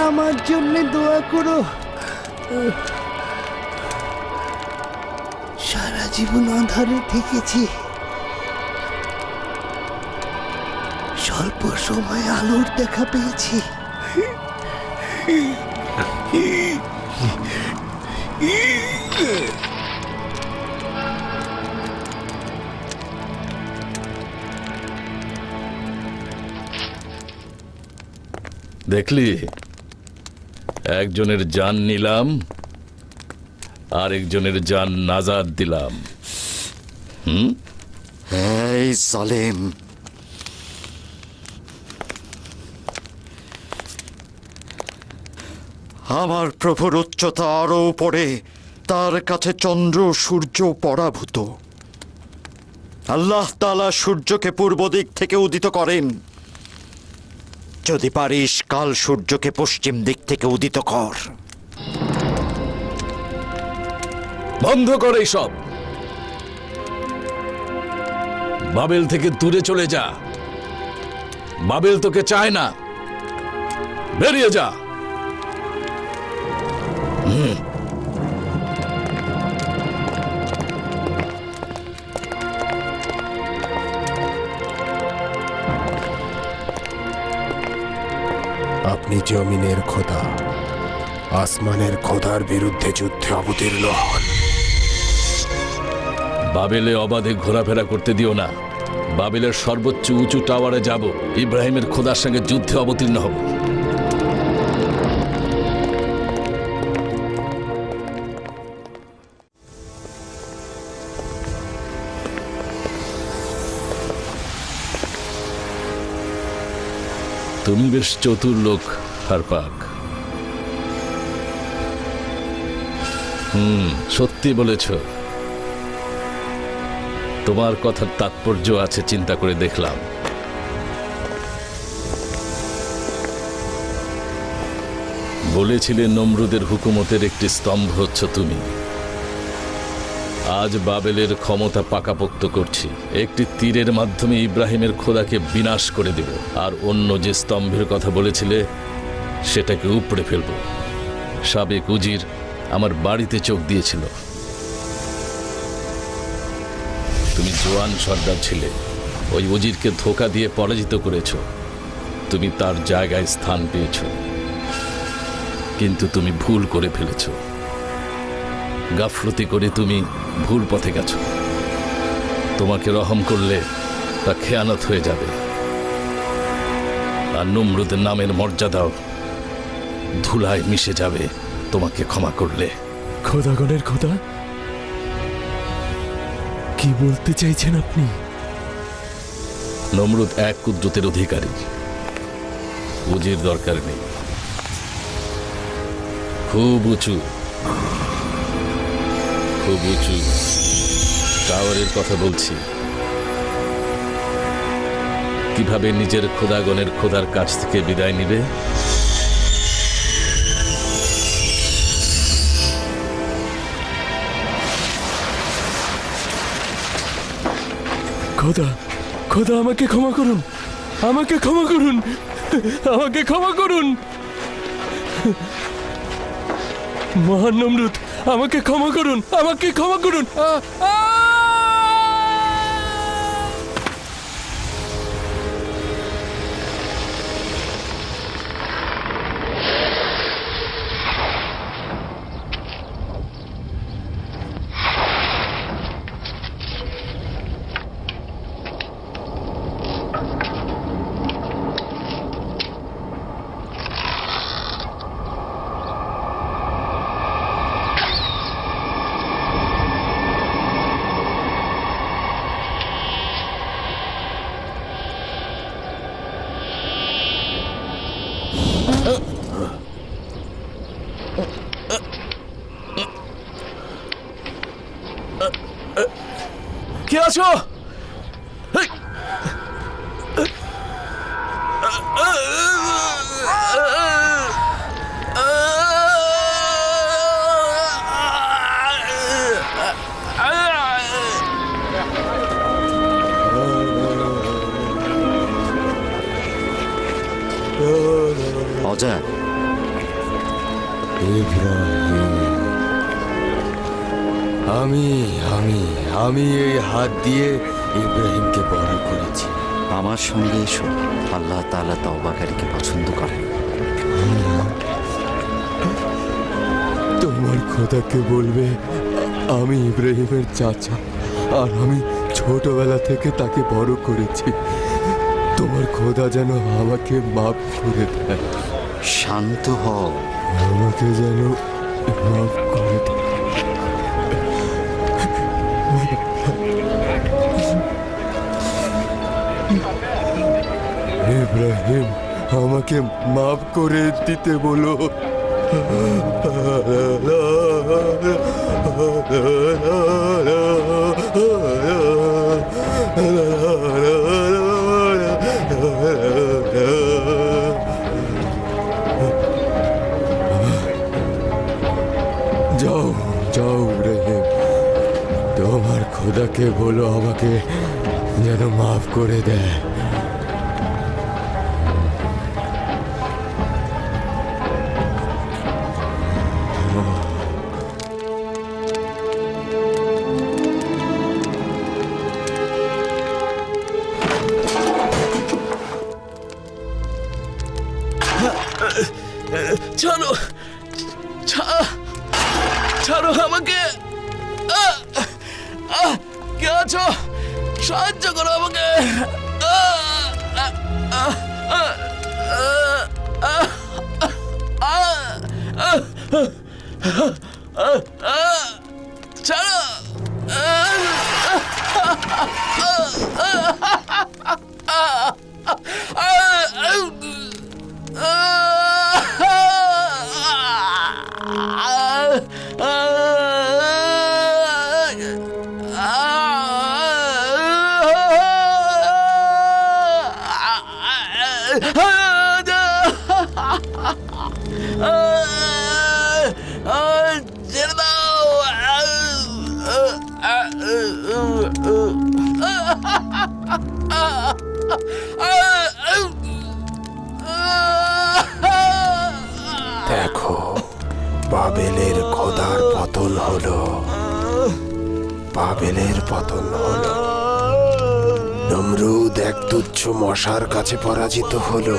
আমার জন্য দোয়া করো। সারা জীবন আঁধারে থেকেছি, স্বল্প সময় আলোর দেখা পেয়েছি। দেখলি, একজনের জান নিলাম, আরেকজনের জান নাজাদ দিলাম। এই জালেম, আমার প্রভুর উচ্চতা আরো উপরে, তার কাছে চন্দ্র সূর্য পরাভূত। আল্লাহ তাআলা সূর্যকে পূর্ব দিক থেকে উদিত করেন। যদি পারিস কাল সূর্যকে পশ্চিম দিক থেকে উদিত কর। বন্ধ কর সব। বাবেল থেকে দূরে চলে যা। বাবেল তোকে চায় না, বেরিয়ে যা। জমিনের খোদা আসমানের খোদার বিরুদ্ধে যুদ্ধে অবতীর্ণ হন। বাবেলে অবাধে ঘোরাফেরা করতে দিও না। বাবেলের সর্বোচ্চ উঁচু টাওয়ারে যাব, ইব্রাহিমের খোদার সঙ্গে যুদ্ধে অবতীর্ণ হব। তুমি বেশ চতুর লোক হারপাক। সত্যি বলেছ। তোমার কথার তাৎপর্য আছে চিন্তা করে দেখলাম। বলেছিলে নমরুদের হুকুমতের একটি স্তম্ভ হচ্ছ তুমি। আজ বাবেলের ক্ষমতা পাকাপোক্ত করছি। একটি তীরের মাধ্যমে ইব্রাহিমের খোদাকে বিনাশ করে দেব, আর অন্য যে স্তম্ভের কথা বলেছিলে সেটাকে উপড়ে ফেলব। সাবেক উজির আমার বাড়িতে চোখ দিয়েছিল। তুমি জোয়ান সর্দার ছিলে, ওই উজিরকে ধোঁকা দিয়ে পরাজিত করেছ। তুমি তার জায়গায় স্থান পেয়েছ, কিন্তু তুমি ভুল করে ফেলেছ। গাফলতি করে তুমি ভুল পথে গেছ। তোমাকে রহম করলে তা খেয়ানত হয়ে যাবে, আর নমরুদের নামের মর্যাদাও ধুলায় মিশে যাবে তোমাকে ক্ষমা করলে। খোদাগণের খোদা, কি বলতে চাইছেন আপনি? নমরুদ এক কুদরতের অধিকারী, উজির দরকার নেই। খুব উঁচু টাওয়ারের কথা বলছি। কিভাবে নিজের খোদাগণের খোদার কাছ থেকে বিদায় নিবে? খোদা, খোদা আমাকে ক্ষমা করুন, আমাকে ক্ষমা করুন, আমাকে ক্ষমা করুন। মহান নমরুদ, আমাকে ক্ষমা করুন, আমাকে ক্ষমা করুন। কে আছো? অজার, আমি আমি আমি এই হাত দিয়ে ইব্রাহিমকে বড় করেছি। আমার সঙ্গে এসো। আল্লাহ তাআলা তওবাকারীকে পছন্দ করেন। তোমার খোদাকে বলবে আমি ইব্রাহিমের চাচা, আর আমি ছোটবেলা থেকে তাকে বড় করেছি। তোমার খোদা যেন আমাকে মাফ করে দেয়। শান্ত হও। আমাকে যেন মাফ করে দেয়। ইব্রাহিম, আমাকে মাফ করে দিতে বলো। যাও যাও ইব্রাহিম, তোমার খোদাকে বলো আমাকে যেন মাফ করে দেয়। আমাকে কে আছো? সাহায্য করো আমাকে। ছাড়ো। ছেড়ে দাও। দেখো, বাবেলের খোদার পতন হলো, বাবেলের পতন হলো। নমরুদ এক তুচ্ছ মশার কাছে পরাজিত হলো।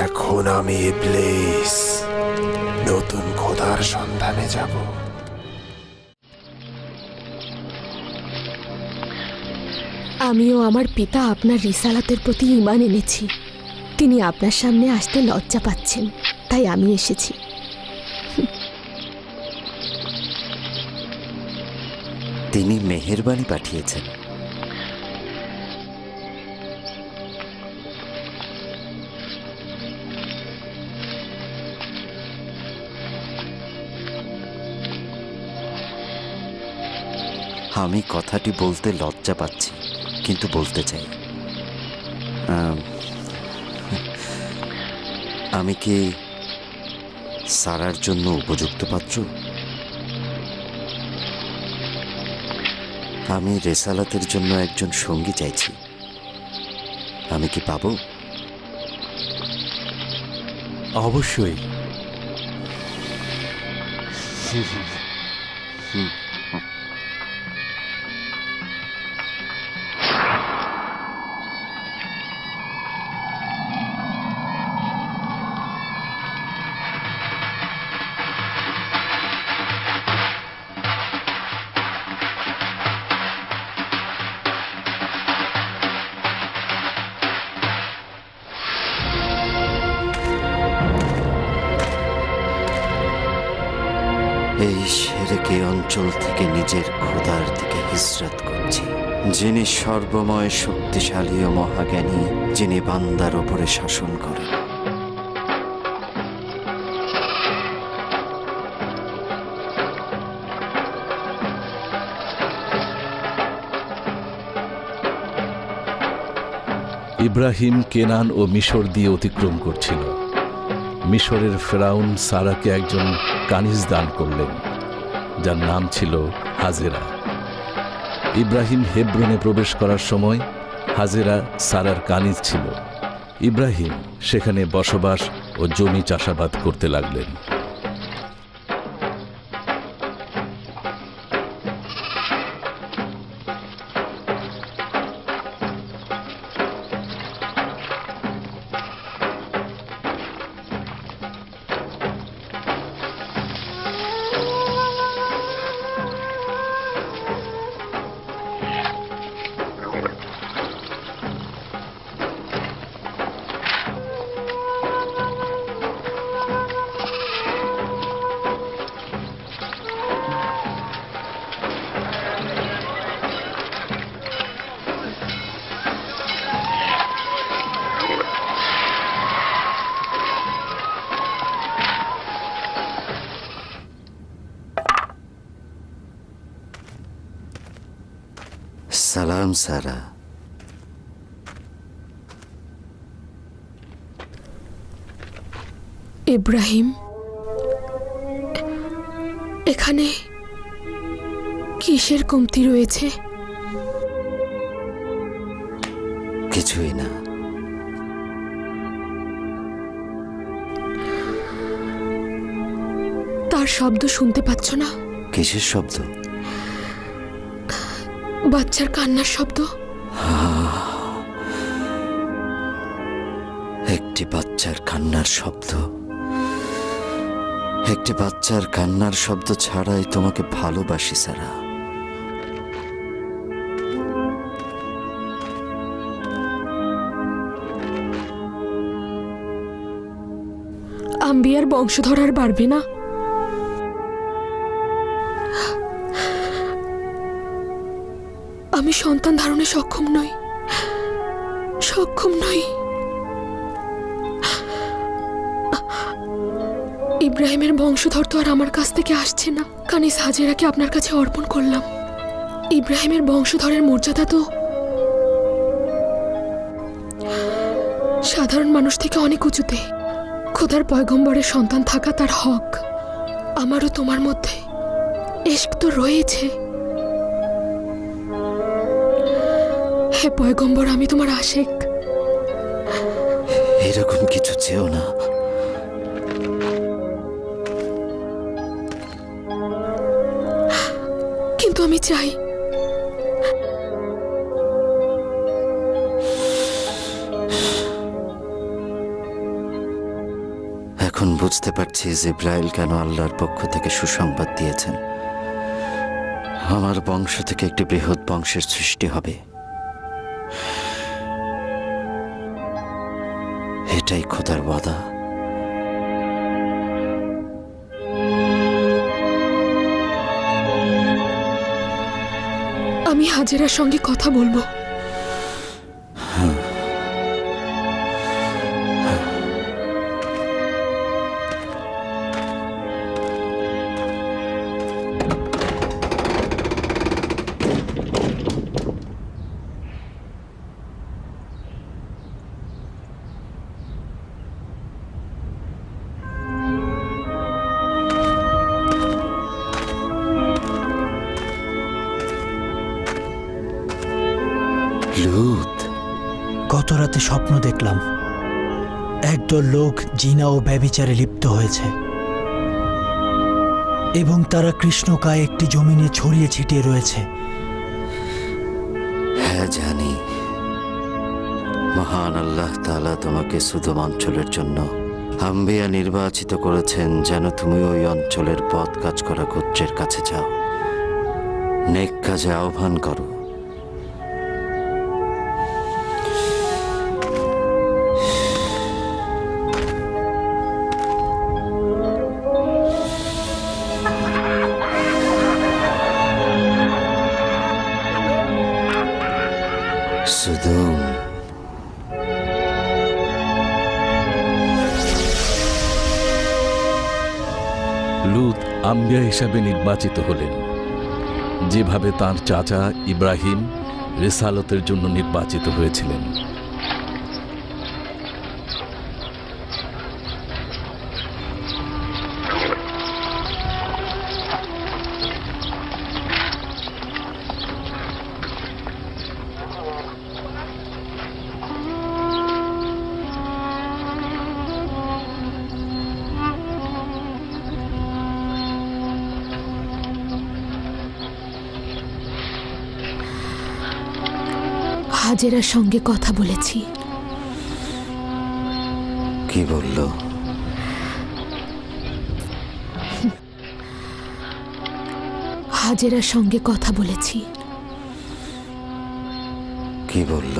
এখন আমি ইবলিস নতুন খোদার সন্ধানে যাব। আমিও আমার পিতা আপনার রিসালাতের প্রতি ঈমান এনেছি। তিনি আপনার সামনে আসতে লজ্জা পাচ্ছেন, তাই আমি এসেছি। তিনি মেহেরবানি পাঠিয়েছেন। আমি কথাটি বলতে লজ্জা পাচ্ছি, কিন্তু বলতে চাই। আমি কি সারার জন্য উপযুক্ত পাত্র? আমি রেসালাতের জন্য একজন সঙ্গী চাইছি। আমি কি পাবো? অবশ্যই। এই সেরেকে অঞ্চল থেকে নিজের খোদার দিকে হিজরত করছি, যিনি সর্বময় শক্তিশালী ও মহাজ্ঞানী, যিনি বান্দার ওপরে শাসন করেন। ইব্রাহিম কেনান ও মিশর দিয়ে অতিক্রম করছিল। মিশরের ফেরাউন সারাকে একজন কানিজ দান করলেন, যার নাম ছিল হাজেরা। ইব্রাহিম হেব্রনে প্রবেশ করার সময় হাজেরা সারার কানিজ ছিল। ইব্রাহিম সেখানে বসবাস ও জমি চাষাবাদ করতে লাগলেন। সালাম সারা। ইব্রাহিম, এখানে কিসের কমতি রয়েছে? কিছুই না। আর শব্দ শুনতে পাচ্ছ না? কিসের শব্দ? বাচ্চার কান্নার শব্দ। একটি বাচ্চার কান্নার শব্দ। একটি বাচ্চার কান্নার শব্দ ছাড়াই তোমাকে ভালোবাসি সারা। আম্বিয়ার বংশধর আর বাড়বে না। আমি সন্তান ধারণে সক্ষম নই। ইব্রাহিমের বংশধর তো আর আমার কাছ থেকে আসছে না। কানিস হাজেরাকে আপনার কাছে অর্পণ করলাম। ইব্রাহিমের বংশধরের মর্যাদা তো সাধারণ মানুষ থেকে অনেক উঁচুতে। খোদার পয়গম্বরের সন্তান থাকা তার হক। আমারও তোমার মধ্যে ইশক তো রয়েছে। হে পয়গম্বর, আমি তোমার আশেক। এরকম কিছু চেও না। কিন্তু আমি চাই। এখন বুঝতে পারছি জিব্রাইল কেন আল্লাহর পক্ষ থেকে সুসংবাদ দিয়েছেন। আমার বংশ থেকে একটি বৃহৎ বংশের সৃষ্টি হবে। এটাই খোদার ওয়াদা। আমি হাজেরার সঙ্গে কথা বলবো। লুত, গত রাতে স্বপ্ন দেখলাম একদল লোক জিনা ও ব্যভিচারে লিপ্ত হয়েছে এবং তারা কৃষ্ণকায় একটি জমিনে ছড়িয়ে ছিটিয়ে রয়েছে। হ্যাঁ জানি। মহান আল্লাহ তাআলা তোমাকে সুদম অঞ্চলের জন্য আম্বিয়া নির্বাচিত করেছেন যেন তুমি ওই অঞ্চলের পথ কাজ করা গোত্রের কাছে যাও, নেক কাজে আহ্বান করো। সুদম, লূত আম্বিয়া হিসাবে নির্বাচিত হলেন, যেভাবে তার চাচা ইব্রাহিম রিসালতের জন্য নির্বাচিত হয়েছিলেন। হাজেরার সঙ্গে কথা বলেছি। কি বলল? হাজেরার সঙ্গে কথা বলেছি। কি বলল?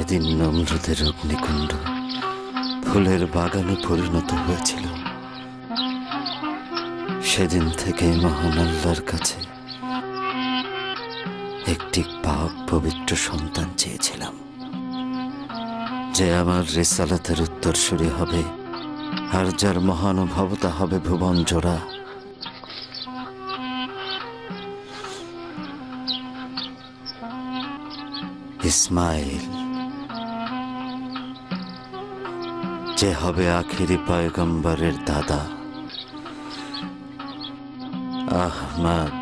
যেদিন নমরুদের অগ্নিকুণ্ড ফুলের বাগানে পরিণত হয়েছিল, সেদিন থেকে মহান আল্লাহর কাছে একটি পাক পবিত্র সন্তান চেয়েছিলাম, যে আমার রিসালাতের উত্তরসূরি হবে আর যার মহানুভবতা হবে ভুবন জোড়া। ইসমাইল, যে হবে আখিরি পয়গম্বরের দাদা। আহমদ,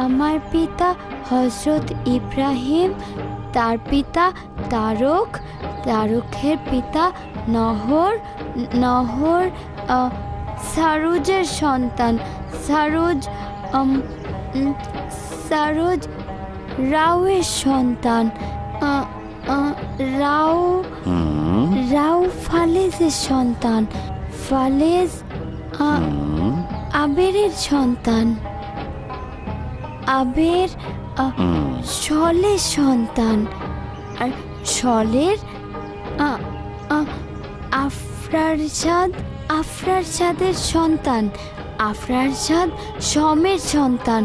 আমার পিতা হযরত ইব্রাহিম, তার পিতা তারক, তারকের পিতা নহর, নহর সারুজের সন্তান, সারুজ সারুজ রাউয়ের সন্তান, রাউ রাউ ফালেজের সন্তান, ফালেজ আবেরের সন্তান, আবের শলের সন্তান, আর শলের আফরারশাদ, আফরারশাদের সন্তান, আফরারশাদ শমের সন্তান,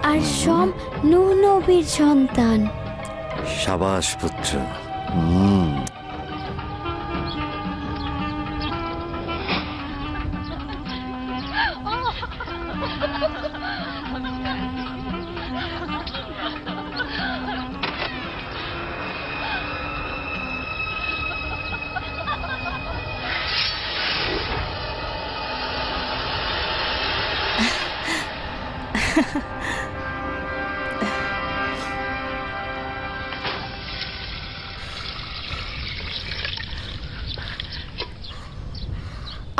আর শম নূহ নবীর সন্তান। সাবাস পুত্র।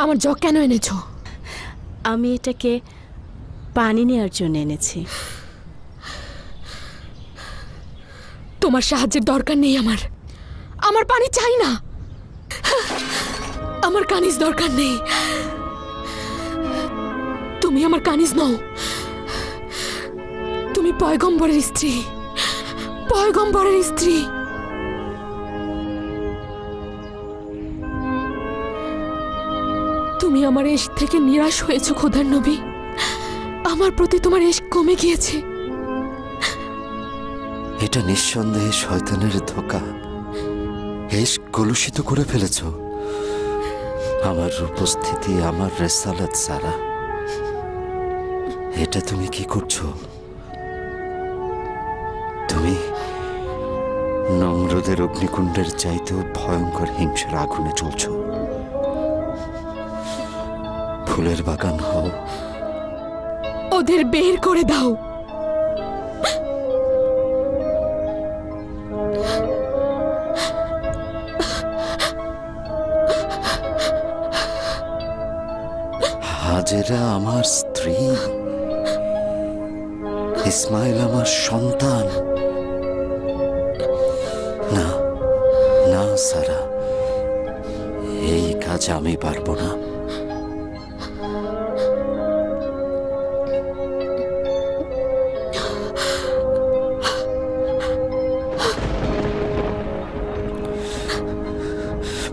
আমার জগ কেন এনেছো? আমি এটাকে পানি নেওয়ার জন্য এনেছি। তোমার সাহায্যের দরকার নেই আমার, আমার পানি চাই না, আমার কানিজ দরকার নেই। তুমি আমার কানিজ নও, তুমি পয়গম্বরের স্ত্রী, পয়গম্বরের স্ত্রী। তুমি আমার ইশক থেকে নিরাশ হয়েছো খোদার নবী, আমার প্রতি তোমার ইশক কমে গিয়েছে। এটা নিঃসন্দেহে শয়তানের ধোঁকা। ইশক কলুষিত করে ফেলেছ আমার উপস্থিতি, আমার রেসালাত সারা। এটা তুমি কি করছো? তুমি নমরুদের অগ্নিকুণ্ডের চাইতেও ভয়ঙ্কর হিংসার আগুনে চলছো। ফুলের বাগান হও, ওদের বের করে দাও। হাজেরা আমার স্ত্রী, ইসমাইল আমার সন্তান। না না সারা, এই কাজ আমি পারবো না।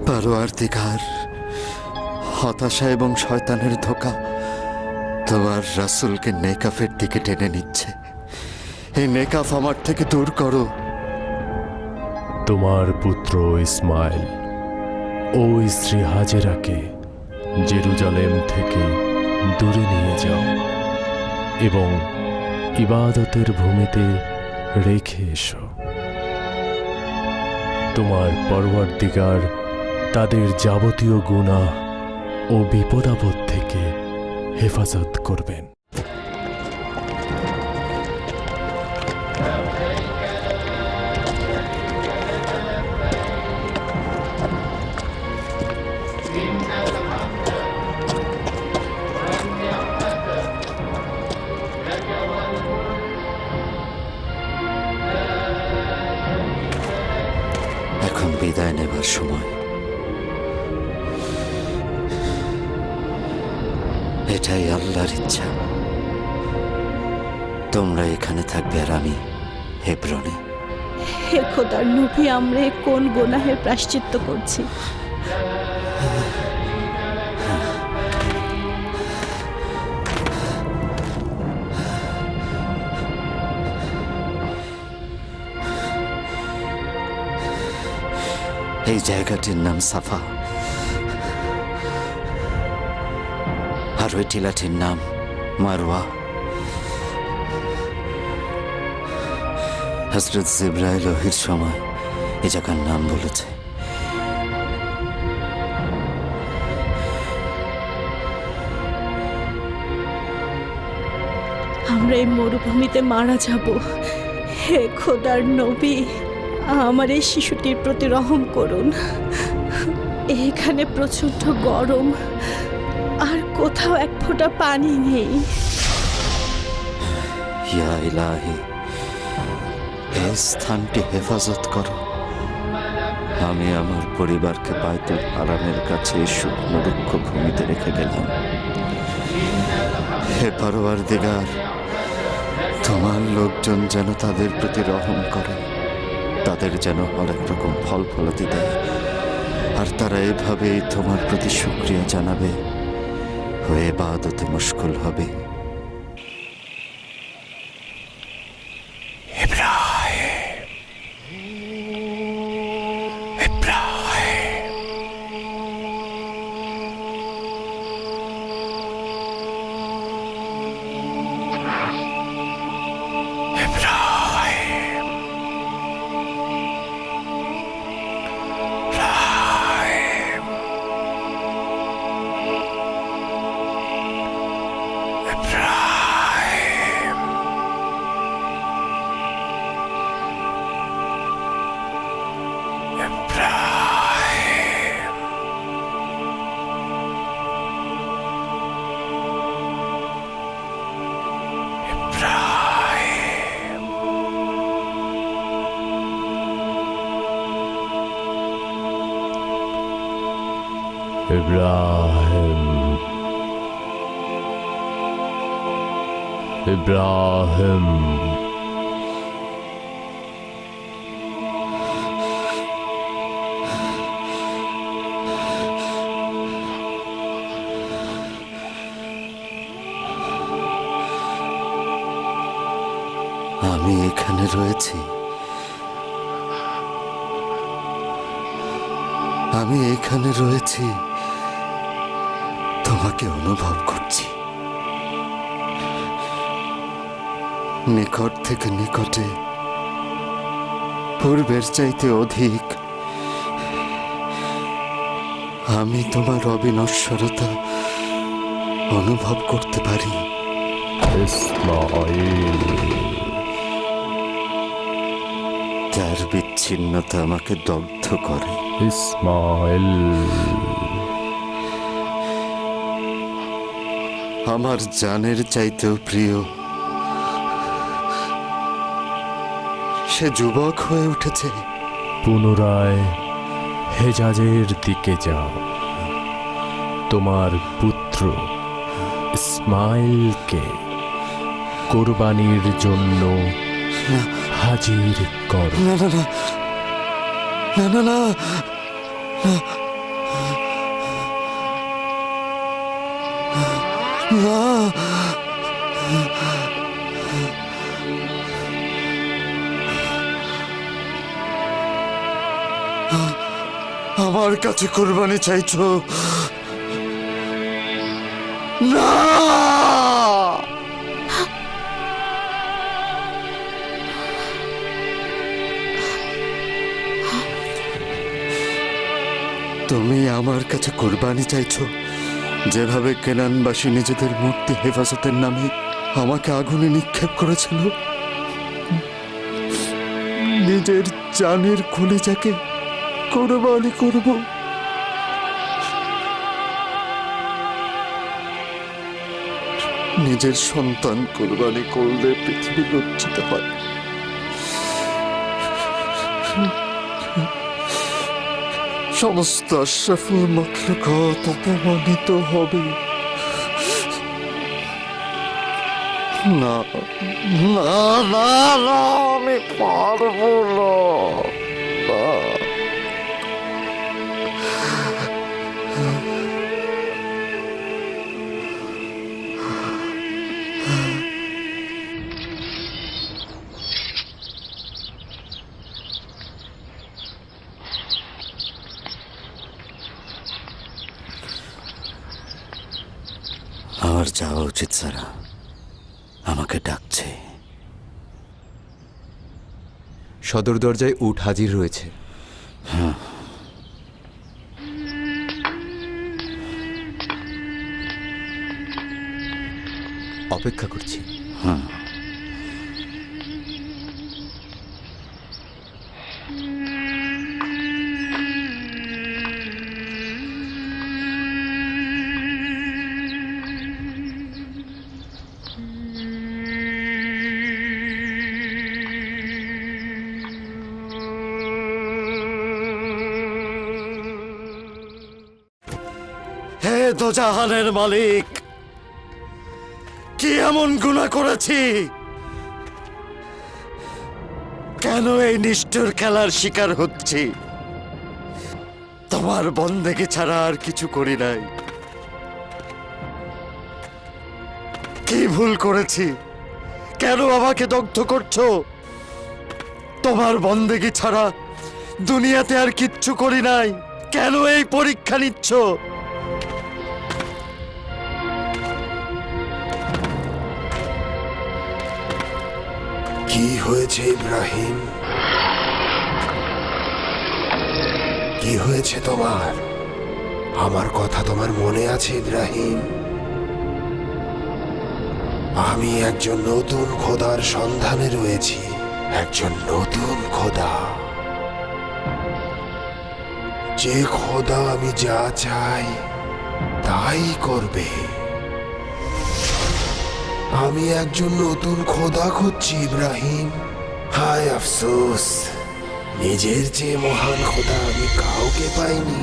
পরওয়ারদিগার, হতাশা এবং শয়তানের ধোঁকা তোমার রাসূলকে নেকাফের দিকে টেনে নিচ্ছে। এই নেকাফ আমার থেকে দূর করো। তোমার পুত্র ইসমাইল ও স্ত্রী হাজেরাকে জেরুজালেম থেকে দূরে নিয়ে যাও এবং ইবাদতের ভূমিতে রেখে এসো। তোমার পরওয়ারদিগার তাদের যাবতীয় গুনাহ ও বিপদাপদ থেকে হেফাজত করবেন। এখন বিদায় নেবার সময়। এটাই আল্লাহর ইচ্ছা। তোমরা এখানে থাকবে আর আমি হেব্রনে। হে খোদার নবী, আমরা এ কোন গুনাহের প্রায়শ্চিত্ত করছি? এই জায়গাটির নাম সাফা, আর ওই টিলাটির নাম মারওয়া। হযরত জিবরাইল ওহীর সময় এই জায়গার নাম বলেছে। আমরা এই মরুভূমিতে মারা যাব। হে খোদার নবী, আমার এই শিশুটির প্রতি রহম করুন। এখানে প্রচন্ড গরম, আর কোথাও এক ফোঁটা পানি নেই। ইয়া ইলাহি, এই স্থানটি হেফাজত করো। আমি আমার পরিবারকে বাইতুল হারামের কাছে এই শুকনো রুক্ষ ভূমিতে রেখে গেলাম। হে পরওয়ারদিগার, তোমার লোকজন যেন তাদের প্রতি রহম করে, তাদের যেন হরেক রকম ফল ফলাতে দেয়, আর তারা এভাবেই তোমার প্রতি শুকরিয়া জানাবে, হয়ে ইবাদতে মশগুল হবে। ইব্রাহিম, ইব্রাহিম, আমি এখানে রয়েছি, আমি এখানে রয়েছি, তোমাকে অনুভব করছি। নিকট থেকে নিকটে, পূর্বের চাইতে অধিক আমি তোমার অবিনশ্বরতা অনুভব করতে পারি। ইসমাঈল, তার বিচ্ছিন্নতা আমাকে দগ্ধ করে। ইসমাঈল, আমার জানের চাইতেও প্রিয়। সে যুবক হয়ে উঠেছে। পুনরায় হেজাজের দিকে যাও, তোমার পুত্র ইসমাইলকে কোরবানির জন্য হাজির করো। না না না না না না, না, আমার কাছে কোরবানি চাইছো? না, তুমি আমার কাছে কোরবানি চাইছো যেভাবে কেনানবাসী নিজেদের মূর্তি হেফাজতের নামে আমাকে আগুনে নিক্ষেপ করেছিল। নিজের জানের কলিজাকে কোরবানি করব। নিজের সন্তান কোরবানি করলে পৃথিবী লজ্জিত হয়। সমস্ত আশরাফুল মাখলুকাত অপমানিত হবে। না না না না, আমি পারবো না। আমার যাওয়া উচিত সারা, আমাকে ডাকছে। সদর দরজায় উট হাজির রয়েছে। হ্যাঁ, অপেক্ষা করছি। হ্যাঁ। হে দোজাহানের মালিক, কি এমন গুনাহ করেছি? কেন এই নিষ্ঠুর খেলার শিকার হচ্ছি? তোমার বন্দেগী ছাড়া আর কিছু করি নাই। কি ভুল করেছি? কেন আমাকে দগ্ধ করছো? তোমার বন্দেগী ছাড়া দুনিয়াতে আর কিচ্ছু করি নাই। কেন এই পরীক্ষা নিচ্ছ? কি হয়েছে ইব্রাহিম? কি হয়েছে তোমার? আমার কথা তোমার মনে আছে ইব্রাহিম? আমি একজন নতুন খোদার সন্ধানে রয়েছি, একজন নতুন খোদা। যে খোদা আমি যা চাই তাই করবে। আমি একজন নতুন খোদা খুঁজছি ইব্রাহিম। হায় আফসোস, নিজের চেয়ে মহান খোদা আমি কাউকে পাইনি।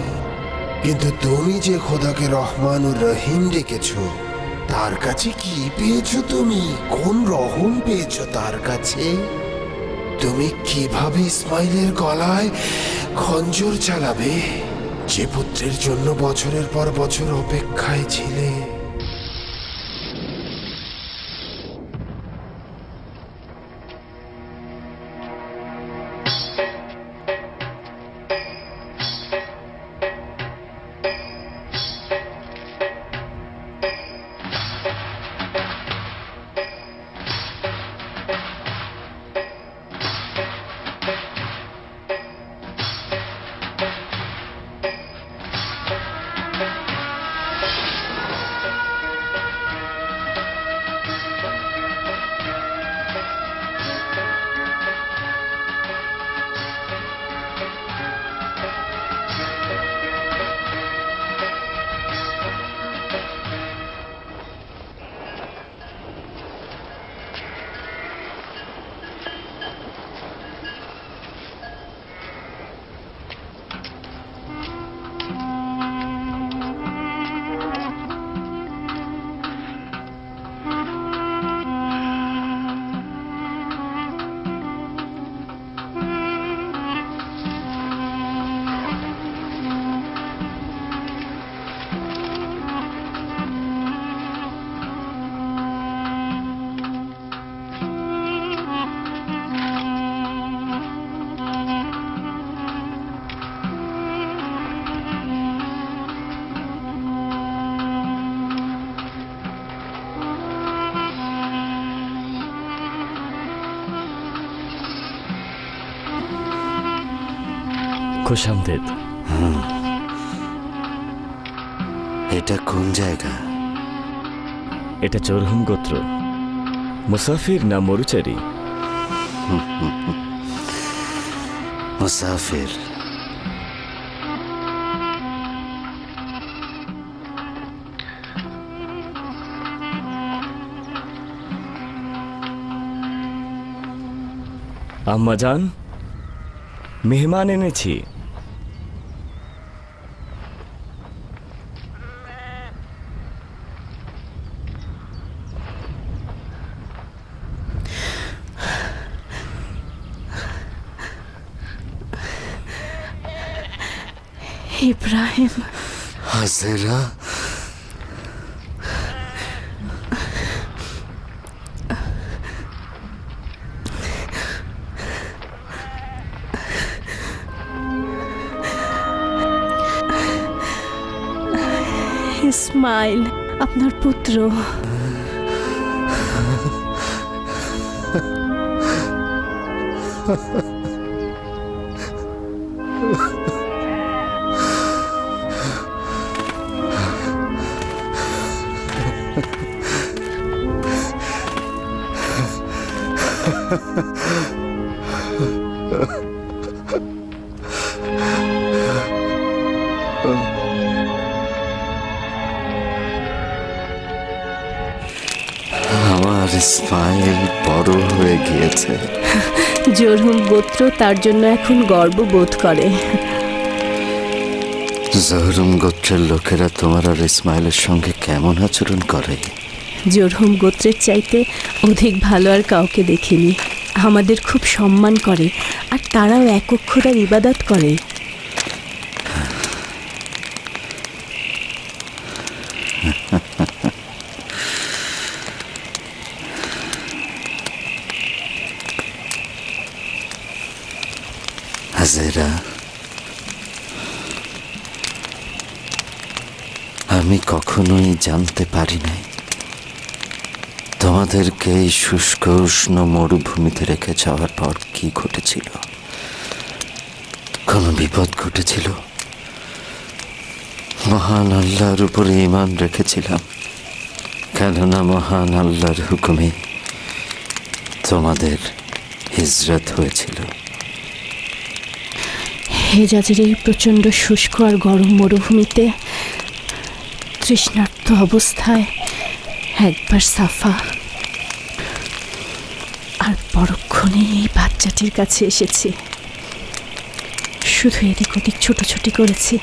কিন্তু তুমি যে খোদাকে রহমানুর রহিম ডেকেছো, তার কাছে কি পেয়েছো? তুমি কোন রহম পেয়েছো তার কাছে? তুমি কিভাবে ইসমাইলের গলায় খঞ্জর চালাবে, যে পুত্রের জন্য বছরের পর বছর অপেক্ষায় ছিলে? খুশামদেদ। এটা কোন জায়গা? এটা চরহুম গোত্র। মুসাফির না মরুচারি? মুসাফির। আম্মাজান, মেহমান এনেছি। ইব্রাহিম, হাজেরা, ইসমাইল আপনার পুত্র। আমার ইসমাইল বড় হয়ে গিয়েছে। জরহুম গোত্র তার জন্য এখন গর্ববোধ করে। জহরুম গোত্রের লোকেরা তোমার আর ইসমাইলের সঙ্গে কেমন আচরণ করে? জরহুম গোত্রের চাইতে অধিক ভালো আর কাউকে দেখিনি। আমাদের খুব সম্মান করে, আর তারাও একক খোদার ইবাদত করে। হাজেরা, আমি কখনোই জানতে পারি নাই তোমাদেরকে এই শুষ্ক উষ্ণ মরুভূমিতে রেখে যাওয়ার পর কি ঘটেছিল। কোনো বিপদ ঘটেছিল? মহান আল্লাহর উপরে ঈমান রেখেছিলাম, কেননা মহান আল্লাহর হুকুমে তোমাদের হিজরত হয়েছিল। হেজাজের এই প্রচণ্ড শুষ্ক আর গরম মরুভূমিতে তৃষ্ণার্ত অবস্থায় একবার সাফা আর পরক্ষণে এই বাচ্চাটির কাছে এসেছি। শুধু এদিক ওদিক ছোটাছুটি করেছি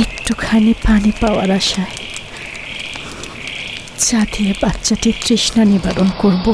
একটুখানি পানি পাওয়ার আশায়, যা দিয়ে বাচ্চাটির তৃষ্ণা নিবারণ করব।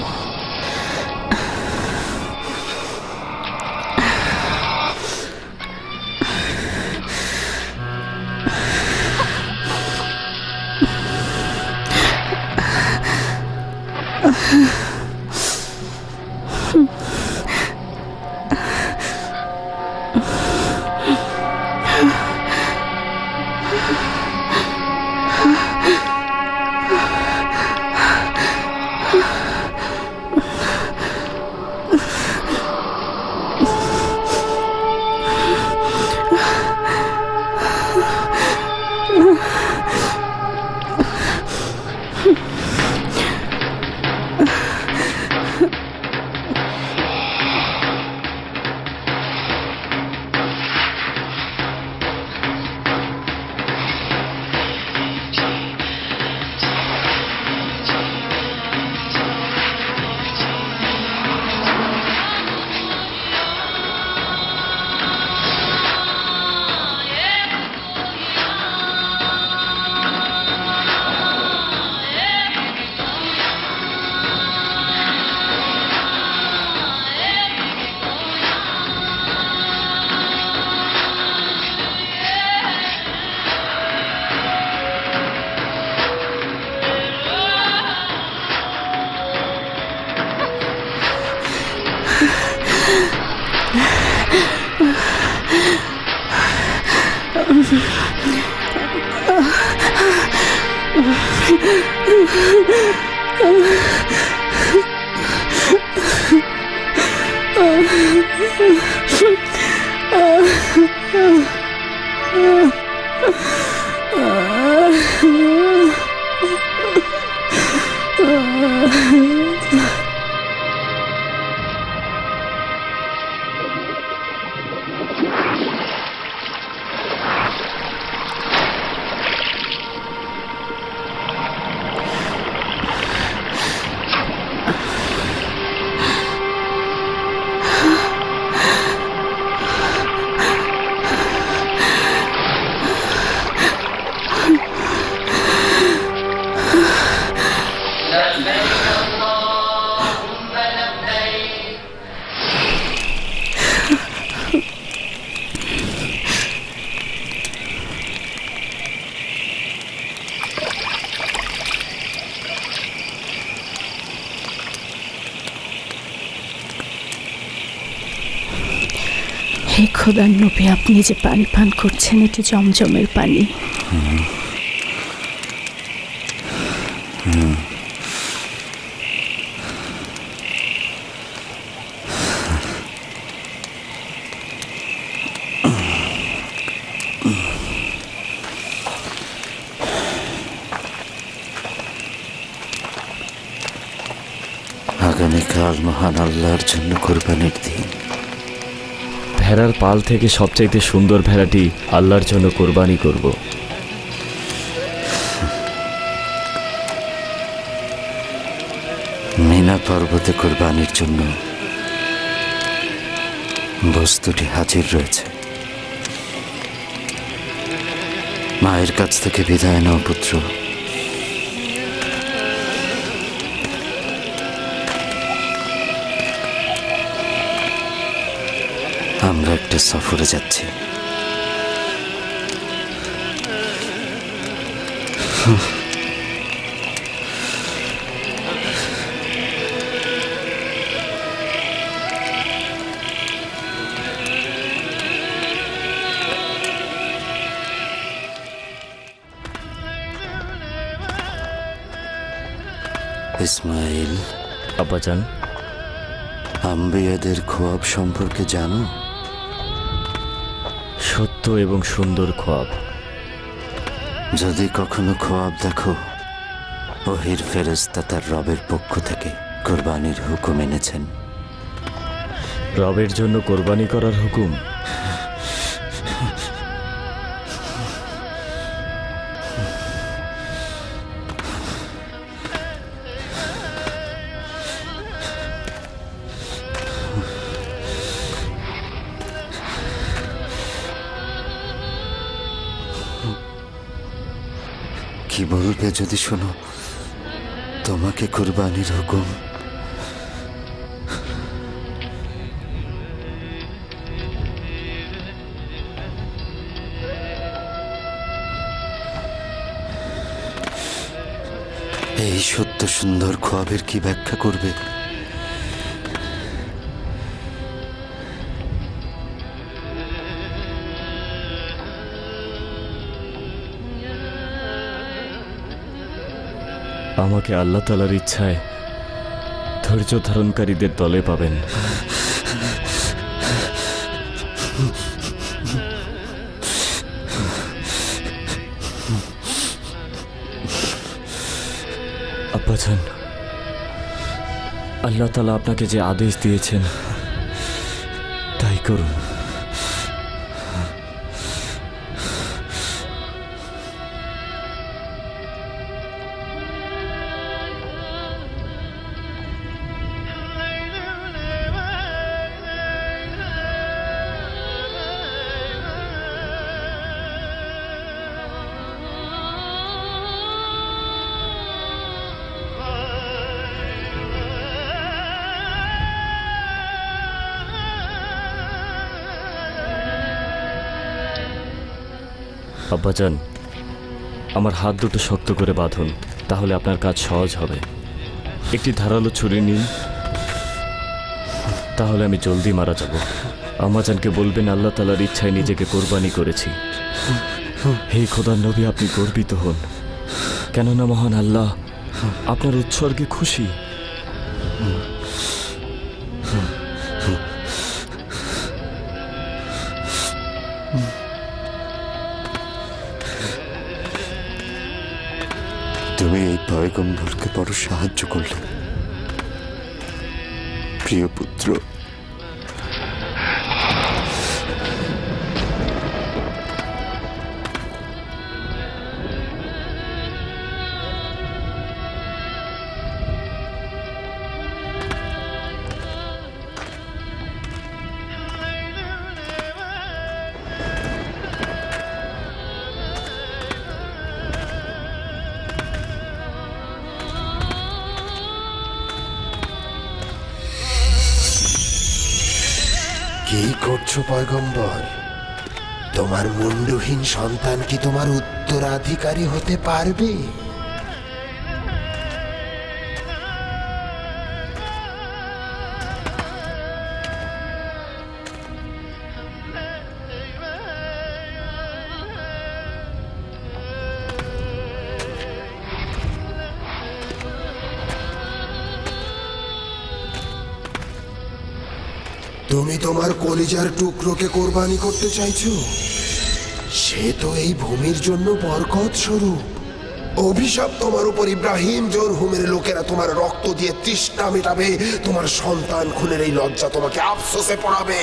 হে খোদার নবী, আপনি যে পানি পান করছেন এটি জমজমের পানি। আগামীকাল মহান আল্লাহর জন্য কোরবানির দিন। ভেড়ার পাল থেকে সবচাইতে সুন্দর ভেড়াটি আল্লাহর জন্য কোরবানি করব। মিনা পর্বতে কোরবানির জন্য বস্তুটি হাজির রয়েছে। মায়ের কাছ থেকে বিদায় নাও পুত্র। আমরা একটা সফরে যাচ্ছি। ইসমাইল, আব্বাজান, আম্বিয়াদের খোয়াব সম্পর্কে জানো? সত্য এবং সুন্দর খোয়াব। যদি কখনো খোয়াব দেখো, ওহির ফেরেশতা তার রবের পক্ষ থেকে কোরবানির হুকুম এনেছেন। রবের জন্য কোরবানি করার হুকুম? কি বলবে যদি শোনো তোমাকে কোরবানির হুকুম? এই সত্য সুন্দর খোয়াবের কি ব্যাখ্যা করবে? আমাকে আল্লাহ তাআলার ইচ্ছায় ধৈর্য ধারণকারীদের দলে পাবেন। আব্বাজান, আল্লাহ তাআলা আপনাকে যে আদেশ দিয়েছেন তাই করুন। আব্বাজান, আমার হাত দুটো শক্ত করে বাঁধুন, তাহলে আপনার কাজ সহজ হবে। একটি ধারালো ছুরি নিন, তাহলে আমি জলদি মারা যাব। আম্মাজানকে বলবেন আল্লাহ তাআলার ইচ্ছায় নিজেকে কোরবানি করেছি। হে খোদার নবী, আপনি গর্বিত হন, কেননা মহান আল্লাহ আপনার উৎসর্গে খুশি। তুমি এই পয়গম্বরকে বড় সাহায্য করলে প্রিয় পুত্র। কি করছো পয়গম্বর? তোমার মুন্ডহীন সন্তান কি তোমার উত্তরাধিকারী হতে পারবে? তুমি তোমার কলিজার টুকরোকে কোরবানি করতে চাইছো? সে তো এই ভূমির জন্য বরকত স্বরূপ। অভিশাপ তোমার উপর ইব্রাহিম, জরহুমের লোকেরা তোমার রক্ত দিয়ে তৃষ্ণা মেটাবে। তোমার সন্তান খুনের এই লজ্জা তোমাকে আফসোসে পড়াবে।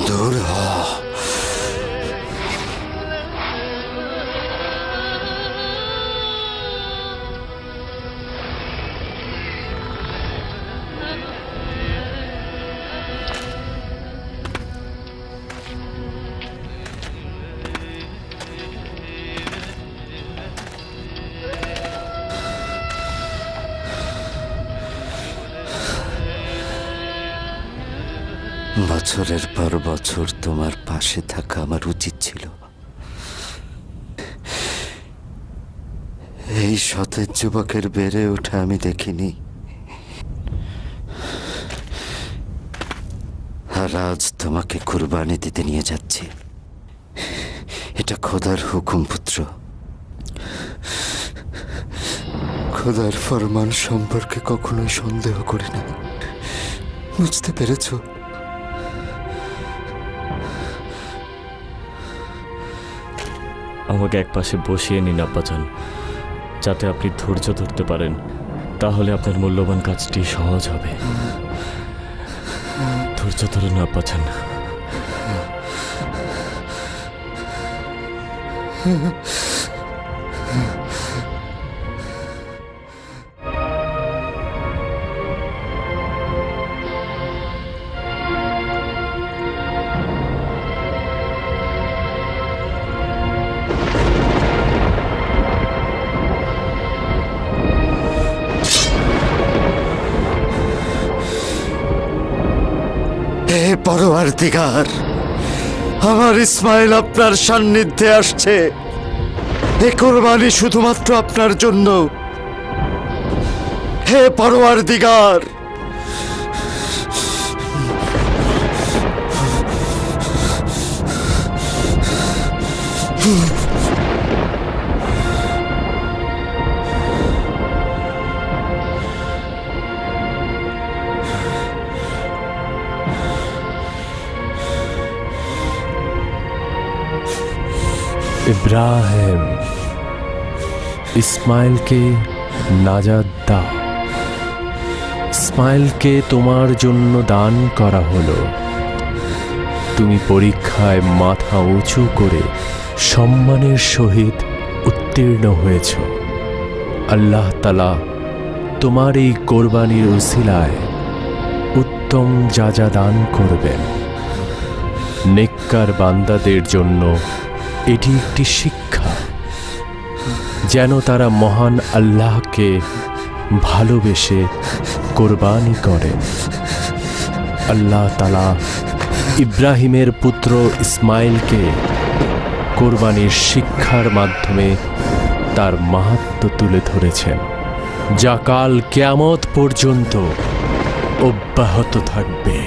দূর হ। বছরের পর বছর তোমার পাশে থাকা আমার উচিত ছিল। এই সতেজ যুবকের বেড়ে ওঠা আমি দেখিনি, আর আজ তোমাকে কুরবানি দিতে নিয়ে যাচ্ছি। এটা খোদার হুকুম পুত্র। খোদার ফরমান সম্পর্কে কখনোই সন্দেহ করি না, বুঝতে পেরেছো? আমাকে একপাশে বসিয়ে নিন আব্বাজান, যাতে আপনি ধৈর্য ধরতে পারেন। তাহলে আপনার মূল্যবান কাজটি সহজ হবে। ধৈর্য ধরুন আব্বাজান। হে পরওয়ারদিগার, আমার ইসমাইল আপনার সান্নিধ্যে আসছে। এ কোরবানি শুধুমাত্র আপনার জন্য। হে পরওয়ারদিগার, ইব্রাহিম, ইসমাইলকে নাজাত দাও। ইসমাইলকে তোমার জন্য দান করা হলো। তুমি পরীক্ষায় মাথা উঁচু করে সম্মানের সহিত উত্তীর্ণ হয়েছ। আল্লাহ তাআলা তোমার এই কোরবানির উসিলায় উত্তম যাজা দান করবেন। নেককার বান্দাদের জন্য এটি একটি শিক্ষা, যেন তারা মহান আল্লাহকে ভালোবেসে কোরবানি করেন। আল্লাহ তাআলা ইব্রাহিমের পুত্র ইসমাইলকে কোরবানির শিক্ষার মাধ্যমে তার মাহাত্ম্য তুলে ধরেছেন। যা কাল কিয়ামত পর্যন্ত অব্যাহত থাকবে।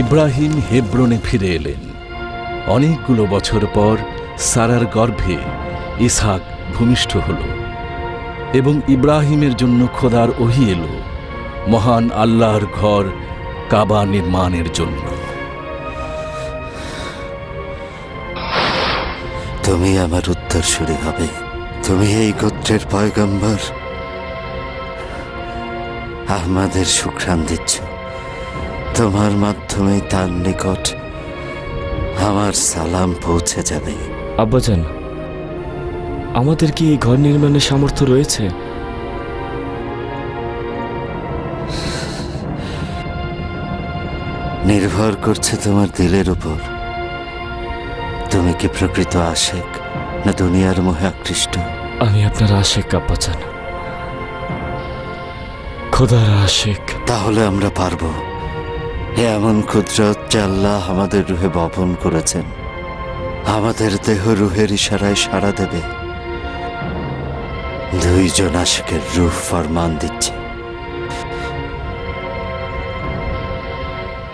ইব্রাহিম হেব্রনে ফিরে এলেন। অনেকগুলো বছর পর সারার গর্ভে ইসহাক ভূমিষ্ঠ হল এবং ইব্রাহিমের জন্য খোদার ওহী এলো মহান আল্লাহর ঘর কাবা নির্মাণের জন্য। তুমি আমার উত্তরসূরি হবে। তুমি এই গোত্রের পয়গম্বর আহমদের সুঘ্রাণ দিচ্ছ। তোমার মাধ্যমে তার নিকট আমার সালাম পৌঁছে যাবে। আব্বাজান, আমাদের কি এই ঘর নির্মাণের সামর্থ্য রয়েছে? নির্ভর করছে তোমার দিলের উপর। তুমি কি প্রকৃত আশেক না দুনিয়ার মোহে আকৃষ্ট? আমি আপনার আশেক আব্বাজান, খোদার আশেক। তাহলে আমরা পারবো। এমন কুদরত যে আল্লাহ আমাদের রুহে বপন করেছেন, আমাদের দেহ রুহের ইশারায় সাড়া দেবে। দুইজন আশিকের রূহ ফরমান দিচ্ছে,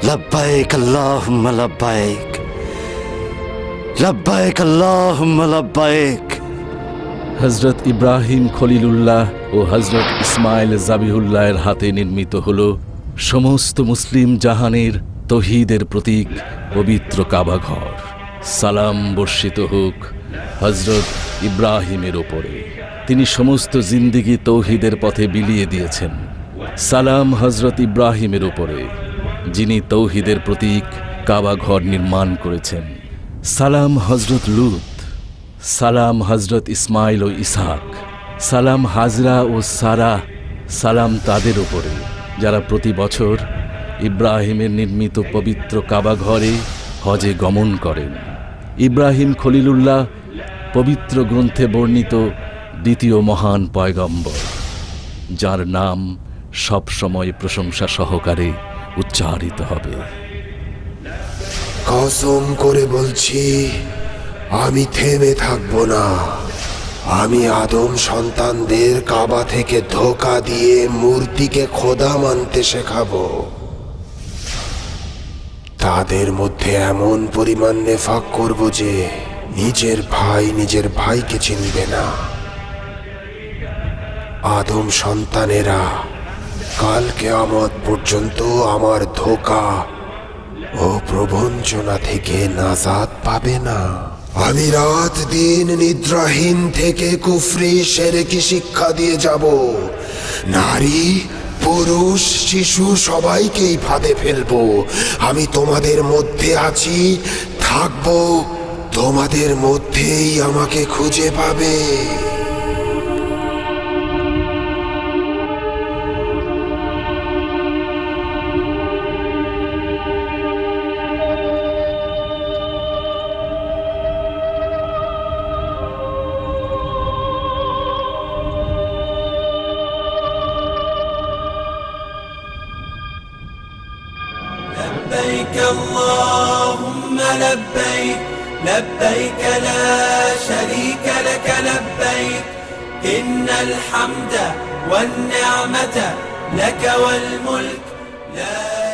লাব্বাইক আল্লাহুম্মা লাব্বাইক, লাব্বাইক আল্লাহুম্মা লাব্বাইক। হযরত ইব্রাহিম খলিলুল্লাহ ও হযরত ইসমাইল জাবিহুল্লাহের হাতে নির্মিত হল সমস্ত মুসলিম জাহানের তৌহিদের প্রতীক পবিত্র কাবা ঘর। সালাম বর্ষিত হোক হযরত ইব্রাহিমের ওপরে, তিনি সমস্ত জিন্দিগি তৌহিদের পথে বিলিয়ে দিয়েছেন। সালাম হযরত ইব্রাহিমের ওপরে, যিনি তৌহিদের প্রতীক কাবা ঘর নির্মাণ করেছেন। সালাম হযরত লূত, সালাম হযরত ইসমাইল ও ইসহাক, সালাম হাজরা ও সারা, সালাম তাদের ওপরে যারা প্রতি বছর ইব্রাহিমের নির্মিত পবিত্র কাবা ঘরে হজে গমন করেন। ইব্রাহিম খলিলুল্লাহ পবিত্র গ্রন্থে বর্ণিত দ্বিতীয় মহান পয়গম্বর, যার নাম সব সময় প্রশংসা সহকারে উচ্চারিত হবে। কসম করে বলছি, আমি থেমে থাকবো না। আমি আদম সন্তানদের কাবা থেকে ধোঁকা দিয়ে মূর্তিকে খোদা মানতে শেখাবো। তাদের মধ্যে এমন পরিমাণ নেফাক করব যে নিজের ভাই নিজের ভাইকে চিনবে না। আদম সন্তানেরা কাল কিয়ামত পর্যন্ত আমার ধোঁকা ও প্রবঞ্চনা থেকে নাজাত পাবে না। আমি রাত দিন নিদ্রাহীন থেকে কুফরি শিরকি শিক্ষা দিয়ে যাব। নারী পুরুষ শিশু সবাইকেই ফাঁদে ফেলবো। আমি তোমাদের মধ্যে আছি, থাকবো, তোমাদের মধ্যেই আমাকে খুঁজে পাবে। لبيك اللهم لبيك لبيك لا شريك لك لبيك إن الحمد والنعمة لك والملك لا